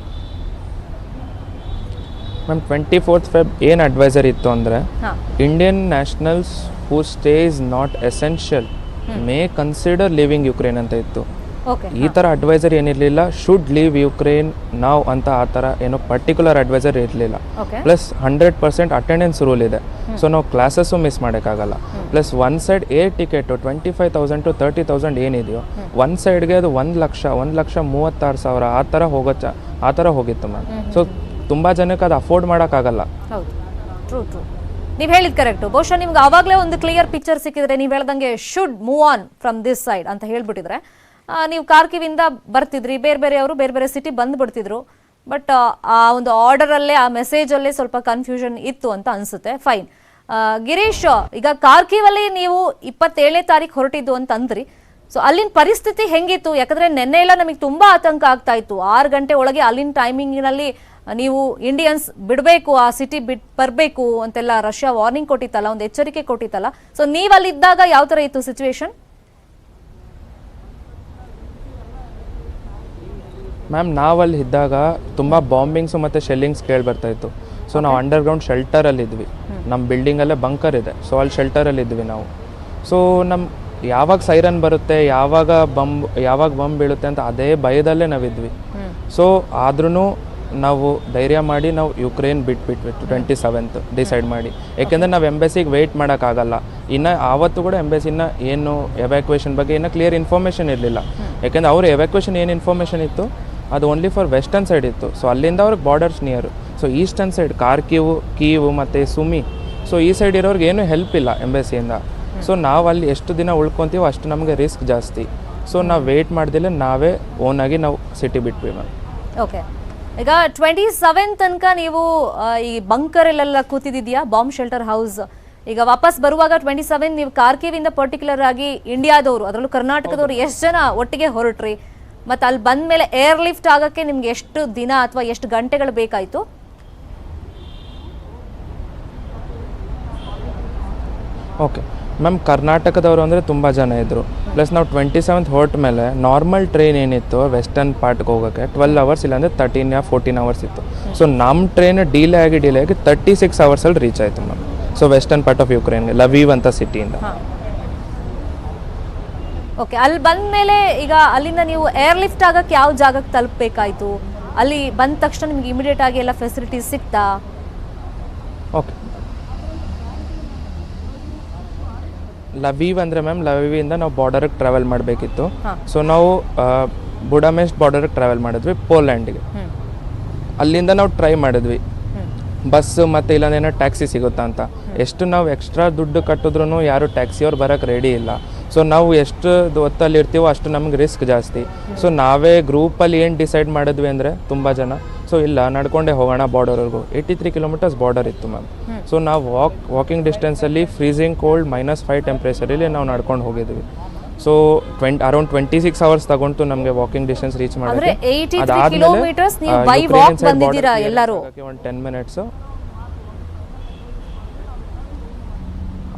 ಮ್ಯಾಮ್ 24th ಫೆಬ್ ಏನು ಅಡ್ವೈಸರ್ ಇತ್ತು ಅಂದರೆ ಹಾಂ Indian nationals who stay is not essential may consider living Ukraine ಅಂತ ಇತ್ತು. ಓಕೆ ಈ ಥರ ಅಡ್ವೈಸರ್ ಏನಿರಲಿಲ್ಲ, ಶುಡ್ ಲೀವ್ ಯುಕ್ರೇನ್ ನಾವ್ ಅಂತ ಆ ಥರ ಏನೋ ಪರ್ಟಿಕ್ಯುಲರ್ ಅಡ್ವೈಸರ್ ಇರಲಿಲ್ಲ. ಓಕೆ ಪ್ಲಸ್ 100% ಅಟೆಂಡೆನ್ಸ್ ರೂಲ್ ಇದೆ. ಸೊ ನಾವು ಕ್ಲಾಸಸ್ಸು ಮಿಸ್ ಮಾಡೋಕ್ಕಾಗಲ್ಲ. Plus one side air ticket 25,000 to 30,000 ಏನಿದೆಯೋ ಒನ್ ಸೈಡ್ಗೆ ಅದು 1,36,000 ಆ ಥರ ಹೋಗಿತ್ತು ಮ್ಯಾಮ್. ಸೊ ತುಂಬ ಜನಕ್ಕೆ ಅದು ಅಫೋರ್ಡ್ ಮಾಡೋಕ್ಕಾಗಲ್ಲ. ಹೌದು, ಟ್ರೂ ಟ್ರೂ, ನೀವು ಹೇಳಿದ್ ಕರೆಕ್ಟು. ಬಹುಶಃ ನಿಮ್ಗೆ ಆವಾಗಲೇ ಒಂದು ಕ್ಲಿಯರ್ ಪಿಕ್ಚರ್ ಸಿಕ್ಕಿದ್ರೆ, ನೀವು ಹೇಳ್ದಂಗೆ should move on from this side ಅಂತ ಹೇಳ್ಬಿಟ್ಟಿದ್ರೆ ನೀವು ಕಾರ್ಕಿವಿಂದ ಬರ್ತಿದ್ರಿ, ಬೇರೆ ಬೇರೆಯವರು ಬೇರೆ ಬೇರೆ ಸಿಟಿ ಬಂದುಬಿಡ್ತಿದ್ರು. ಬಟ್ ಆ ಒಂದು ಆರ್ಡರಲ್ಲೇ, ಆ ಮೆಸೇಜಲ್ಲೇ ಸ್ವಲ್ಪ ಕನ್ಫ್ಯೂಷನ್ ಇತ್ತು ಅಂತ ಅನಿಸುತ್ತೆ. ಫೈನ್. ಗಿರೀಶ್, ಈಗ ಕಾರ್ಕಿವಲ್ಲಿ ನೀವು 27ನೇ ತಾರೀಕು ಹೊರಟಿದ್ದು ಅಂತ ಅಂದ್ರಿ. ಸೊ ಅಲ್ಲಿನ ಪರಿಸ್ಥಿತಿ ಹೆಂಗಿತ್ತು? ಯಾಕಂದರೆ ನೆನ್ನೆ ಎಲ್ಲ ನಮಗೆ ತುಂಬ ಆತಂಕ ಆಗ್ತಾ ಇತ್ತು. 6 ಗಂಟೆ ಒಳಗೆ ಅಲ್ಲಿನ ಟೈಮಿಂಗಿನಲ್ಲಿ ನೀವು ಇಂಡಿಯನ್ಸ್ ಬಿಡಬೇಕು, ಆ ಸಿಟಿ ಬರಬೇಕು ಅಂತೆಲ್ಲ ರಷ್ಯಾ ವಾರ್ನಿಂಗ್ ಕೊಟ್ಟಿತ್ತಲ್ಲ, ಒಂದು ಎಚ್ಚರಿಕೆ ಕೊಟ್ಟಿತ್ತಲ್ಲ. ಸೊ ನೀವು ಅಲ್ಲಿದ್ದಾಗ ಯಾವ ಥರ ಇತ್ತು ಸಿಚುವೇಶನ್? ಮ್ಯಾಮ್ ನಾವಲ್ಲಿ ಇದ್ದಾಗ ತುಂಬ ಬಾಂಬಿಂಗ್ಸು ಮತ್ತು ಶೆಲ್ಲಿಂಗ್ಸ್ ಕೇಳಿಬರ್ತಾ ಇತ್ತು. ಸೊ ನಾವು ಅಂಡರ್ಗ್ರೌಂಡ್ ಶೆಲ್ಟರಲ್ಲಿದ್ವಿ. ನಮ್ಮ ಬಿಲ್ಡಿಂಗಲ್ಲೇ ಬಂಕರ್ ಇದೆ. ಸೊ ಅಲ್ಲಿ ಶೆಲ್ಟರಲ್ಲಿದ್ವಿ ನಾವು. ಸೊ ಯಾವಾಗ ಸೈರನ್ ಬರುತ್ತೆ, ಯಾವಾಗ ಬಂಬ್ ಬೀಳುತ್ತೆ ಅಂತ ಅದೇ ಭಯದಲ್ಲೇ ನಾವಿದ್ವಿ. ಸೊ ಆದ್ರೂ ನಾವು ಧೈರ್ಯ ಮಾಡಿ ನಾವು ಯುಕ್ರೇನ್ ಬಿಟ್ಬಿಟ್ವಿ 27th ಡಿಸೈಡ್ ಮಾಡಿ. ಯಾಕೆಂದರೆ ನಾವು ಎಂಬೆಸಿಗೆ ವೆಯ್ಟ್ ಮಾಡೋಕ್ಕಾಗಲ್ಲ. ಇನ್ನು ಆವತ್ತು ಕೂಡ ಎಂಬೆಸಿನ ಏನು ಎವ್ಯಾಕ್ಯುವೇಷನ್ ಬಗ್ಗೆ ಇನ್ನೂ ಕ್ಲಿಯರ್ ಇನ್ಫಾರ್ಮೇಷನ್ ಇರಲಿಲ್ಲ. ಯಾಕೆಂದರೆ ಅವ್ರ ಎವ್ಯಾಕ್ಯುವೇಷನ್ ಏನು ಇನ್ಫಾರ್ಮೇಷನ್ ಇತ್ತು ಅದು ಓನ್ಲಿ ಫಾರ್ ವೆಸ್ಟರ್ನ್ ಸೈಡ್ ಇತ್ತು. ಸೊ ಅಲ್ಲಿಂದ ಅವ್ರಿಗೆ borders near. So eastern side Kyiv ಮತ್ತು ಸುಮಿ, ಸೊ ಈ ಸೈಡ್ ಇರೋರ್ಗೆ ಏನೂ ಹೆಲ್ಪ್ ಇಲ್ಲ ಎಂಬೆಸಿಯಿಂದ. ಸೊ ನಾವು ಅಲ್ಲಿ ಎಷ್ಟು ದಿನ ಉಳ್ಕೊತೀವೋ ಅಷ್ಟು ನಮಗೆ ರಿಸ್ಕ್ ಜಾಸ್ತಿ. ಸೊ ನಾವು ವೆಯ್ಟ್ ಮಾಡ್ದಿಲ್ಲ, ನಾವೇ ಓನಾಗಿ ನಾವು ಸಿಟಿ ಬಿಟ್ವಿ ಮ್ಯಾಮ್. ಓಕೆ. ಈಗ 27 ತನಕ ನೀವು ಈ ಬಂಕರಲ್ಲೆಲ್ಲ ಕೂತಿದ್ಯಾ, ಬಾಂಬ್ ಶೆಲ್ಟರ್ ಹೌಸ್. ಈಗ ವಾಪಸ್ ಬರುವಾಗ 27 ನೀವು ಕಾರ್ಕಿವಿಂದ ಪರ್ಟಿಕ್ಯುಲರ್ ಆಗಿ ಇಂಡಿಯಾದವರು, ಅದರಲ್ಲೂ ಕರ್ನಾಟಕದವರು ಎಷ್ಟು ಜನ ಒಟ್ಟಿಗೆ ಹೊರಟ್ರಿ? ಮತ್ತು ಅಲ್ಲಿ ಬಂದ ಮೇಲೆ ಏರ್ ಲಿಫ್ಟ್ ಆಗೋಕ್ಕೆ ನಿಮ್ಗೆ ಎಷ್ಟು ದಿನ ಅಥವಾ ಎಷ್ಟು ಗಂಟೆಗಳು ಬೇಕಾಯಿತು? ಓಕೆ ಮ್ಯಾಮ್, ಕರ್ನಾಟಕದವರು ಅಂದರೆ ತುಂಬ ಜನ ಇದ್ದರು. ಪ್ಲಸ್ ನಾವು 27th ಹೊರಟ ಮೇಲೆ ನಾರ್ಮಲ್ ಟ್ರೈನ್ ಏನಿತ್ತು ವೆಸ್ಟರ್ನ್ ಪಾರ್ಟ್ಗೆ ಹೋಗೋಕ್ಕೆ 12 hours ಇಲ್ಲಾಂದರೆ 13 or 14 hours ಇತ್ತು. ಸೊ ನಮ್ಮ ಟ್ರೈನ್ ಡಿಲೇ ಆಗಿ 36 hours ರೀಚ್ ಆಯಿತು ma'am. So western part of ಯುಕ್ರೇನ್ಗೆ ಲವೀವ್ ಅಂತ ಸಿಟಿಯಿಂದ. ಓಕೆ. ಅಲ್ಲಿ ಬಂದ ಮೇಲೆ ಈಗ ಅಲ್ಲಿಂದ ನೀವು ಏರ್ ಲಿಫ್ಟ್ ಆಗಕ್ಕೆ ಯಾವ ಜಾಗಕ್ಕೆ ತಲುಪಬೇಕಾಯಿತು? ಅಲ್ಲಿ ಬಂದ ತಕ್ಷಣ ನಿಮ್ಗೆ ಇಮಿಡಿಯೇಟ್ ಆಗಿ ಎಲ್ಲ ಫೆಸಿಲಿಟೀಸ್ ಸಿಗ್ತಾ? ಓಕೆ, ಲವೀವ್ ಅಂದರೆ ಮ್ಯಾಮ್ ಲವೀವಿಂದ ನಾವು ಬಾರ್ಡರ್ಗೆ ಟ್ರಾವೆಲ್ ಮಾಡಬೇಕಿತ್ತು. ಸೊ ನಾವು ಬುಡಾಮೆಸ್ಟ್ ಬಾರ್ಡರ್ಗೆ ಟ್ರಾವೆಲ್ ಮಾಡಿದ್ವಿ ಪೋಲ್ಯಾಂಡಿಗೆ. ಅಲ್ಲಿಂದ ನಾವು ಟ್ರೈ ಮಾಡಿದ್ವಿ ಬಸ್ ಮತ್ತು ಇಲ್ಲಾಂದೇನೋ ಟ್ಯಾಕ್ಸಿ ಸಿಗುತ್ತಾ ಅಂತ. ಎಷ್ಟು ನಾವು ಎಕ್ಸ್ಟ್ರಾ ದುಡ್ಡು ಕಟ್ಟಿದ್ರೂ ಯಾರು ಟ್ಯಾಕ್ಸಿಯವ್ರು ಬರೋಕ್ಕೆ ರೆಡಿ ಇಲ್ಲ. ಸೊ ನಾವು ಎಷ್ಟು ಹೊತ್ತಲ್ಲಿ ಇರ್ತೀವೋ ಅಷ್ಟು ನಮ್ಗೆ ರಿಸ್ಕ್ ಜಾಸ್ತಿ. ಸೊ ನಾವೇ ಗ್ರೂಪಲ್ಲಿ ಏನು ಡಿಸೈಡ್ ಮಾಡಿದ್ವಿ ಅಂದರೆ ತುಂಬ ಜನ, ಸೊ ಇಲ್ಲ ನಡ್ಕೊಂಡೇ ಹೋಗೋಣ ಬಾರ್ಡರ್ವರೆಗೂ. 83 kilometers ಬಾರ್ಡರ್ ಇತ್ತು ಮ್ಯಾಮ್. ಸೊ ನಾವು ವಾಕಿಂಗ್ ಡಿಸ್ಟೆನ್ಸಲ್ಲಿ ಫ್ರೀಸಿಂಗ್ ಕೋಲ್ಡ್ -5 ಟೆಂಪ್ರೇಚರಲ್ಲಿ ನಾವು ನಡ್ಕೊಂಡು ಹೋಗಿದ್ವಿ. ಸೊ ಅರೌಂಡ್ 26 hours ತಗೊಂಡು ನಮಗೆ ವಾಕಿಂಗ್ ಡಿಸ್ಟೆನ್ಸ್ ರೀಚ್ ಮಾಡೋಕ್ಕೆ. ಒಂದು 10 minutes.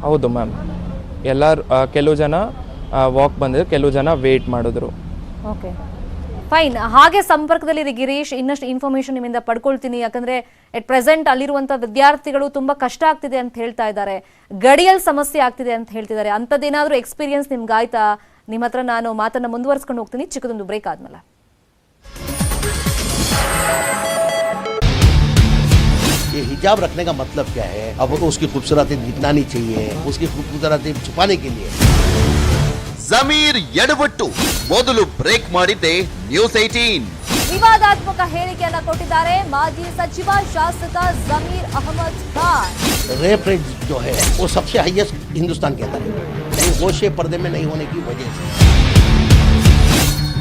ಹೌದು ಮ್ಯಾಮ್, ಎಲ್ಲರೂ ಕೆಲವು ಜನ ವಾಕ್ ಬಂದಿದ್ರು, ಕೆಲವು ಜನ ವೇಟ್ ಮಾಡಿದ್ರು. Okay, fine. ಹಾಗೆ ಸಂಪರ್ಕದಲ್ಲಿ ಗಿರೀಶ್, ಇನ್ನಷ್ಟು ಇನ್ಫಾರ್ಮೇಶನ್ ನಿಮ್ಮಿಂದ ಪಡ್ಕೊಳ್ತೀನಿ. ಯಾಕಂದ್ರೆ ಎಟ್ ಪ್ರೆಸೆಂಟ್ ಅಲ್ಲಿರುವಂಥ ವಿದ್ಯಾರ್ಥಿಗಳು ತುಂಬ ಕಷ್ಟ ಆಗ್ತಿದೆ ಅಂತ ಹೇಳ್ತಾ ಇದ್ದಾರೆ, ಗಡಿಯಲ್ಲಿ ಸಮಸ್ಯೆ ಆಗ್ತಿದೆ ಅಂತ ಹೇಳ್ತಿದ್ದಾರೆ. ಅಂಥದ್ದೇನಾದರೂ ಎಕ್ಸ್ಪೀರಿಯನ್ಸ್ ನಿಮ್ಗೆ ಆಯ್ತಾ? ನಿಮ್ಮ ಹತ್ರ ನಾನು ಮಾತನ್ನು ಮುಂದುವರಿಸ್ಕೊಂಡು ಹೋಗ್ತೀನಿ ಚಿಕ್ಕದೊಂದು ಬ್ರೇಕ್ ಆದ್ಮೇಲೆ. ये हिजाब रखने का मतलब क्या है? अब उसकी खूबसूरती दिखनी चाहिए, उसकी खूबसूरती छुपाने के लिए. ಜಮೀರ್ ಎಡವಟ್ಟು ಮೊದಲು ಬ್ರೇಕ್ ಮಾಡಿದ್ದೆ ನ್ಯೂಸ್ 18. ವಿವಾದಾತ್ಮಕ ಹೇಳಿಕೆಯನ್ನ ಕೊಟ್ಟಿದ್ದಾರೆ ಮಾಜಿ ಸಚಿವ ಶಾಸಕ ಜಮೀರ್ ಅಹಮದ್ ಖಾನ್. रेप रेट जो है वो सबसे हाईएस्ट हिंदुस्तान के अंदर है, लेकिन होशे पर्दे में नहीं होने की वजह से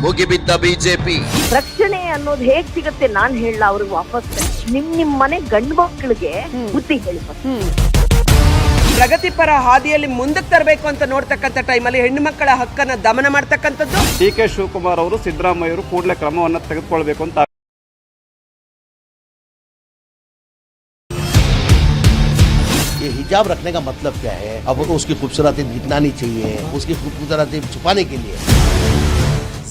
ಮುಗಿಬಿದ್ದ ಬಿಜೆಪಿ. ರಕ್ಷಣೆ ಅನ್ನೋದು ಹೇಗ್ ಸಿಗುತ್ತೆ ನಾನ್ ಹೇಳಲ್ಲ ಅವ್ರಿಗೆ ವಾಪಸ್ ನಿಮ್ ಮನೆ ಗಂಡು ಮಕ್ಕಳಿಗೆ ಬುದ್ಧಿ ಹೇಳಿ. ಪ್ರಗತಿಪರ ಹಾದಿಯಲ್ಲಿ ಮುಂದಕ್ಕೆ ತರಬೇಕು ಅಂತ ನೋಡ್ತಕ್ಕಂಥ ಟೈಮಲ್ಲಿ ಹೆಣ್ಣು ಮಕ್ಕಳ ಹಕ್ಕನ್ನ ದಮನ ಮಾಡ್ತಕ್ಕಂಥದ್ದು. ಡಿ.ಕೆ. ಶಿವಕುಮಾರ್ ಅವರು ಸಿದ್ದರಾಮಯ್ಯ ಅವರು ಕೂಡಲೇ ಕ್ರಮವನ್ನು ತೆಗೆದುಕೊಳ್ಬೇಕು ಅಂತ. ये हिजाब रखने का मतलब क्या है? अब उसकी खूबसूरती दिखनी चाहिए, उसकी खूबसूरती छुपाने के लिए.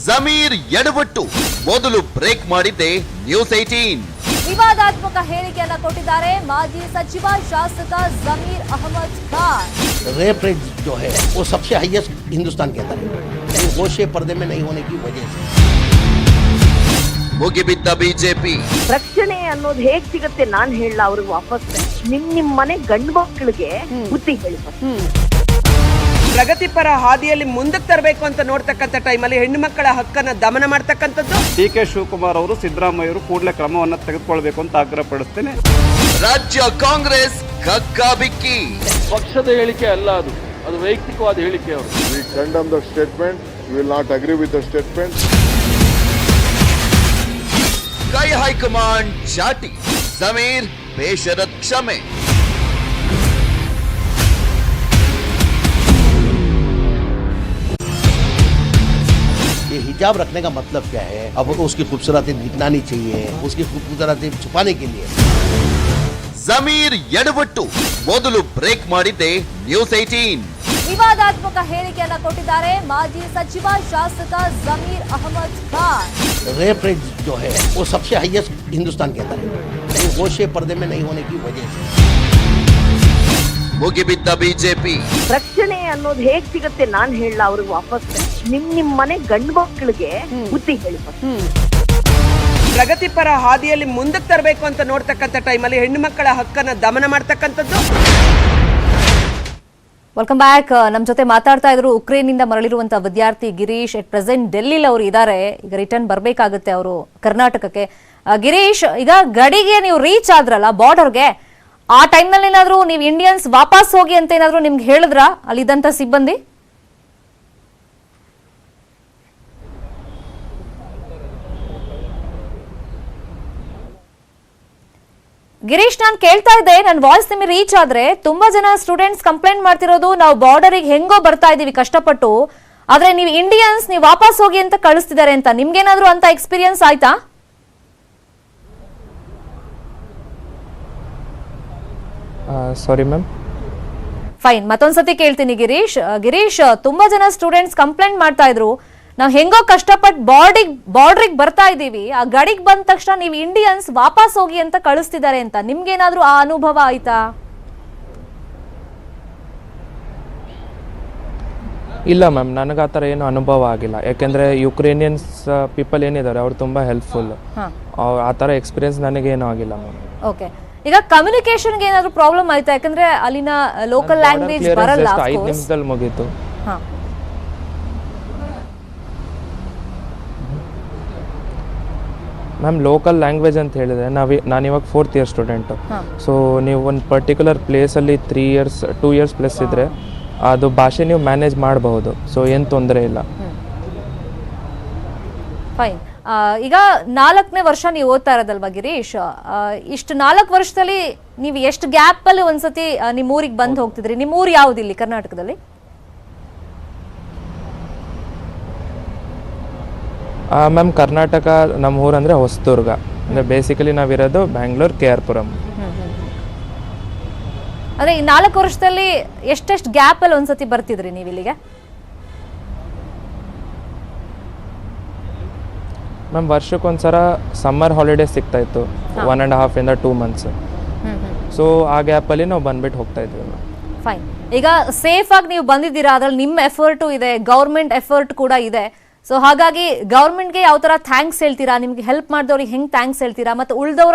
ಜಮೀರ್ ಎಡವಟ್ಟು ಮೊದಲು ಬ್ರೇಕ್ ಮಾಡಿದ್ದೆ ನ್ಯೂಸ್ 18. ವಿವಾದಾತ್ಮಕ ಹೇಳಿಕೆಯನ್ನ ಕೊಟ್ಟಿದ್ದಾರೆ ಮಾಜಿ ಸಚಿವ ಶಾಸಕ ಜಮೀರ್ ಅಹಮದ್ ಖಾನ್. रेप रेट जो है वो सबसे हाईएस्ट हिंदुस्तान के अंदर है, लेकिन होशे पर्दे में नहीं होने की वजह से ಮುಗಿಬಿದ್ದ ಬಿಜೆಪಿ. ರಕ್ಷಣೆ ಅನ್ನೋದು ಹೇಗ್ ಸಿಗುತ್ತೆ ನಾನ್ ಹೇಳಲ್ಲ ಅವ್ರಿಗೆ ವಾಪಸ್ ನಿಮ್ ಮನೆ ಗಂಡು ಮಕ್ಕಳಿಗೆ ಬುದ್ಧಿ ಹೇಳಿ. ಪ್ರಗತಿಪರ ಹಾದಿಯಲ್ಲಿ ಮುಂದಕ್ಕೆ ತರಬೇಕು ಅಂತ ನೋಡ್ತಕ್ಕಂಥ ಟೈಮಲ್ಲಿ ಹೆಣ್ಣು ಮಕ್ಕಳ ಹಕ್ಕನ್ನ ದಮನ ಮಾಡ್ತಕ್ಕಂಥದ್ದು. ಡಿ.ಕೆ. ಶಿವಕುಮಾರ್ ಅವರು ಸಿದ್ದರಾಮಯ್ಯ ಅವರು ಕೂಡಲೇ ಕ್ರಮವನ್ನು ತೆಗೆದುಕೊಳ್ಬೇಕು ಅಂತ ಆಗ್ರಹಪಡಿಸ್ತೇನೆ. ರಾಜ್ಯ ಕಾಂಗ್ರೆಸ್ ಕಕ್ಕಾಬಿಕ್ಕಿ. ಪಕ್ಷದ ಹೇಳಿಕೆ ಅಲ್ಲ, ಅದು ವೈಯಕ್ತಿಕವಾದ ಹೇಳಿಕೆ. ಅವರು We condemn the statement. We will not agree with the statement. ಕೈ ಹೈಕಮಾಂಡ್ ಚಾಟಿ. ಜಮೀರ್ ಬೇಷರತ್ ಕ್ಷಮೆ. ये हिजाब रखने का मतलब क्या है? अब उसकी खूबसूरती दिखनी चाहिए, उसकी खूबसूरती छुपाने के लिए. ಜಮೀರ್ ಎಡವಟ್ಟು ಮೊದಲು ಬ್ರೇಕ್ ಮಾಡಿದ್ದೆ ನ್ಯೂಸ್ 18. ವಿವಾದಾತ್ಮಕ ಹೇಳಿಕೆಯನ್ನ ಕೊಟ್ಟಿದ್ದಾರೆ ಮಾಜಿ ಸಚಿವ ಶಾಸಕ ಜಮೀರ್ ಅಹಮದ್ ಖಾನ್. रेप रेट जो है वो सबसे हाईएस्ट हिंदुस्तान के अंदर है, लेकिन होशे पर्दे में नहीं होने की वजह से ಮುಗಿಬಿದ್ದ ಬಿಜೆಪಿ. ರಕ್ಷಣೆ ಅನ್ನೋದು ಹೇಗ್ ಸಿಗುತ್ತೆ ನಾನ್ ಹೇಳಲ್ಲ ಅವ್ರಿಗೆ ವಾಪಸ್ ನಿಮ್ ಮನೆ ಗಂಡು ಮಕ್ಕಳಿಗೆ ಬುದ್ಧಿ ಹೇಳಿ. ಪ್ರಗತಿಪರ ಹಾದಿಯಲ್ಲಿ ಮುಂದಕ್ಕೆ ತರಬೇಕು ಅಂತ ನೋಡ್ತಕ್ಕಂಥ ಟೈಮಲ್ಲಿ ಹೆಣ್ಣು ಮಕ್ಕಳ ಹಕ್ಕನ್ನ ದಮನ ಮಾಡ್ತಕ್ಕಂಥದ್ದು. Welcome back. ನಮ್ಮ ಜೊತೆ ಮಾತಾಡ್ತಾ ಇದ್ರು ಉಕ್ರೇನಿಂದ ಮರಳಿರುವಂತಹ ವಿದ್ಯಾರ್ಥಿ ಗಿರೀಶ್. ಎಟ್ ಪ್ರೆಸೆಂಟ್ ಡೆಲ್ಲಿಲಿ ಅವರು ಇದ್ದಾರೆ. ಈಗ ರಿಟರ್ನ್ ಬರ್ಬೇಕಾಗುತ್ತೆ ಅವರು ಕರ್ನಾಟಕಕ್ಕೆ. ಗಿರೀಶ್, ಈಗ ಗಡಿಗೆ ನೀವು ರೀಚ್ ಆದ್ರಲ್ಲ, ಬಾರ್ಡರ್ಗೆ, ಆ ಟೈಮ್ನಲ್ಲಿ ಏನಾದ್ರು ನೀವು ಇಂಡಿಯನ್ಸ್ ವಾಪಸ್ ಹೋಗಿ ಅಂತ ಏನಾದ್ರು ನಿಮ್ಗೆ ಹೇಳಿದ್ರ ಅಲ್ಲಿದ್ದಂತ ಸಿಬ್ಬಂದಿ? ಗಿರೀಶ್, ನಾನು ಕೇಳ್ತಾ ಇದ್ದೆ, ನನ್ನ ವಾಯ್ಸ್ ನಿಮಗೆ ರೀಚ್ ಆದ್ರೆ ತುಂಬಾ ಜನ ಸ್ಟೂಡೆಂಟ್ಸ್ ಕಂಪ್ಲೇಂಟ್ ಮಾಡ್ತಿರೋದು, ನಾವು ಬಾರ್ಡರಿಗೆ ಹೆಂಗೋ ಬರ್ತಾ ಇದೀವಿ ಕಷ್ಟಪಟ್ಟು, ಆದ್ರೆ ನೀವು ಇಂಡಿಯನ್ಸ್ ನೀವು ವಾಪಸ್ ಹೋಗಿ ಅಂತ ಕಳಿಸ್ತಿದ್ದಾರೆ ಅಂತ. ನಿಮ್ಗೇನಾದ್ರೂ ಅಂತ ಎಕ್ಸ್ಪೀರಿಯನ್ಸ್ ಆಯ್ತಾ? Sorry ma'am. ಫೈನ್, ಮತ್ತೊಂದ್ಸತಿ ಕೇಳ್ತೀನಿ ಗಿರೀಶ್, ತುಂಬಾ ಜನ ಸ್ಟೂಡೆಂಟ್ಸ್ ಕಂಪ್ಲೇಂಟ್ ಮಾಡ್ತಾ ಇದ್ರು, ನಾವು ಹೆಂಗೋ ಕಷ್ಟಪಟ್ಟು ಬಾರ್ಡ್ರಿಗೆ ಬರ್ತಾ ಇದೀವಿ, ಆ ಗಡಿಗೆ ಬಂದ ತಕ್ಷಣ ನೀವು ಇಂಡಿಯನ್ಸ್ ವಾಪಸ್ ಹೋಗಿ ಅಂತ ಕಳಿಸ್ತಿದ್ದಾರೆ ಅಂತ. ನಿಮ್ಗೇನಾದ್ರೂ ಆ ಅನುಭವ ಆಯ್ತಾ? ಇಲ್ಲ ಮ್ಯಾಮ್, ನನಗೆ ಆ ಥರ ಏನು ಅನುಭವ ಆಗಿಲ್ಲ. ಯಾಕೆಂದರೆ ಯುಕ್ರೇನಿಯನ್ಸ್ ಪೀಪಲ್ ಏನಿದ್ದಾರೆ ಅವ್ರು ತುಂಬ ಹೆಲ್ಪ್ಫುಲ್. ಆ ಥರ ಎಕ್ಸ್ಪೀರಿಯನ್ಸ್ ನನಗೇನು ಆಗಿಲ್ಲ ಮ್ಯಾಮ್. ಓಕೆ, ಈಗ ಕಮ್ಯುನಿಕೇಶನ್ಗೆ ಏನಾದ್ರು ಪ್ರಾಬ್ಲಮ್ ಆಯ್ತಾ? ಯಾಕಂದ್ರೆ ಅಲ್ಲಿನ ಲೋಕಲ್ ಲ್ಯಾಂಗ್ವೇಜ್ ಬರಲ್ಲ. 5 ನಿಮಿಷದಲ್ಲಿ ಮುಗೀತು. ಮ್ಯಾಮ್, ಲೋಕಲ್ ಲ್ಯಾಂಗ್ವೇಜ್ ಅಂತ ಹೇಳಿದ್ರೆ ನಾನಿವಾಗ 4th ಇಯರ್ ಸ್ಟೂಡೆಂಟು. ಸೊ ನೀವು ಒಂದು ಪರ್ಟಿಕ್ಯುಲರ್ ಪ್ಲೇಸಲ್ಲಿ 2 ಇಯರ್ಸ್ ಪ್ಲಸ್ ಇದ್ದರೆ ಅದು ಭಾಷೆ ನೀವು ಮ್ಯಾನೇಜ್ ಮಾಡಬಹುದು. ಸೊ ಏನು ತೊಂದರೆ ಇಲ್ಲ. ಫೈನ್. ಈಗ 4ನೇ ವರ್ಷ ನೀವು ಓದ್ತಾ ಇರೋದಲ್ವಾ ಗಿರೀಶ್? ಇಷ್ಟು 4 ವರ್ಷದಲ್ಲಿ ನೀವು ಎಷ್ಟು ಗ್ಯಾಪ್ ಅಲ್ಲಿ ಒಂದ್ಸತಿ ನಿಮ್ಮ ಊರಿಗೆ ಬಂದು ಹೋಗ್ತಿದ್ರಿ? ನಿಮ್ಮ ಊರು ಯಾವ್ದು ಇಲ್ಲಿ ಕರ್ನಾಟಕದಲ್ಲಿ? ಮ್ಯಾಮ್, ಕರ್ನಾಟಕ ನಮ್ಮ ಊರಂದರೆ ಹೊಸದುರ್ಗ. ಅಂದರೆ ಬೇಸಿಕಲಿ ನಾವಿರೋದು ಬ್ಯಾಂಗ್ಳೂರ್ KR-ಪುರಂ. ಅದೇ ಈ 4 ವರ್ಷದಲ್ಲಿ ಎಷ್ಟೆಷ್ಟು ಗ್ಯಾಪ್ ಅಲ್ಲಿ ಒಂದ್ಸತಿ ಬರ್ತಿದ್ರಿ ನೀವು ಇಲ್ಲಿಗೆ? ಮ್ಯಾಮ್, ವರ್ಷಕ್ಕೊಂದ್ಸರ ಸಮ್ಮರ್ ಹಾಲಿಡೇ ಸಿಗ್ತಾ ಇತ್ತು, 1.5 ಇಂದ 2 ಮಂತ್ಸ್. ಸೊ ಆ ಗ್ಯಾಪಲ್ಲಿ ನಾವು ಬಂದ್ಬಿಟ್ಟು ಹೋಗ್ತಾ ಇದ್ವಿ ಮ್ಯಾಮ್. ಫೈನ್. ಈಗ ಸೇಫ್ ಆಗಿ ನೀವು ಬಂದಿದ್ದೀರಾ, ಅದ್ರಲ್ಲಿ ನಿಮ್ಮ ಎಫರ್ಟು ಇದೆ, ಗೌರ್ಮೆಂಟ್ ಎಫರ್ಟ್ ಕೂಡ ಇದೆ. ಸೊ ಹಾಗಾಗಿ ಗೌರ್ಮೆಂಟ್ಗೆ ಯಾವ ತರ ಥ್ಯಾಂಕ್ಸ್ ಹೇಳ್ತೀರಾ? ನಿಮ್ಗೆ ಹೆಲ್ಪ್ ಮಾಡಿದವ್ರಿಗೆ ಹೆಂಗ್ ಥ್ಯಾಂಕ್ಸ್ ಹೇಳ್ತೀರಾ? ಮತ್ತೆ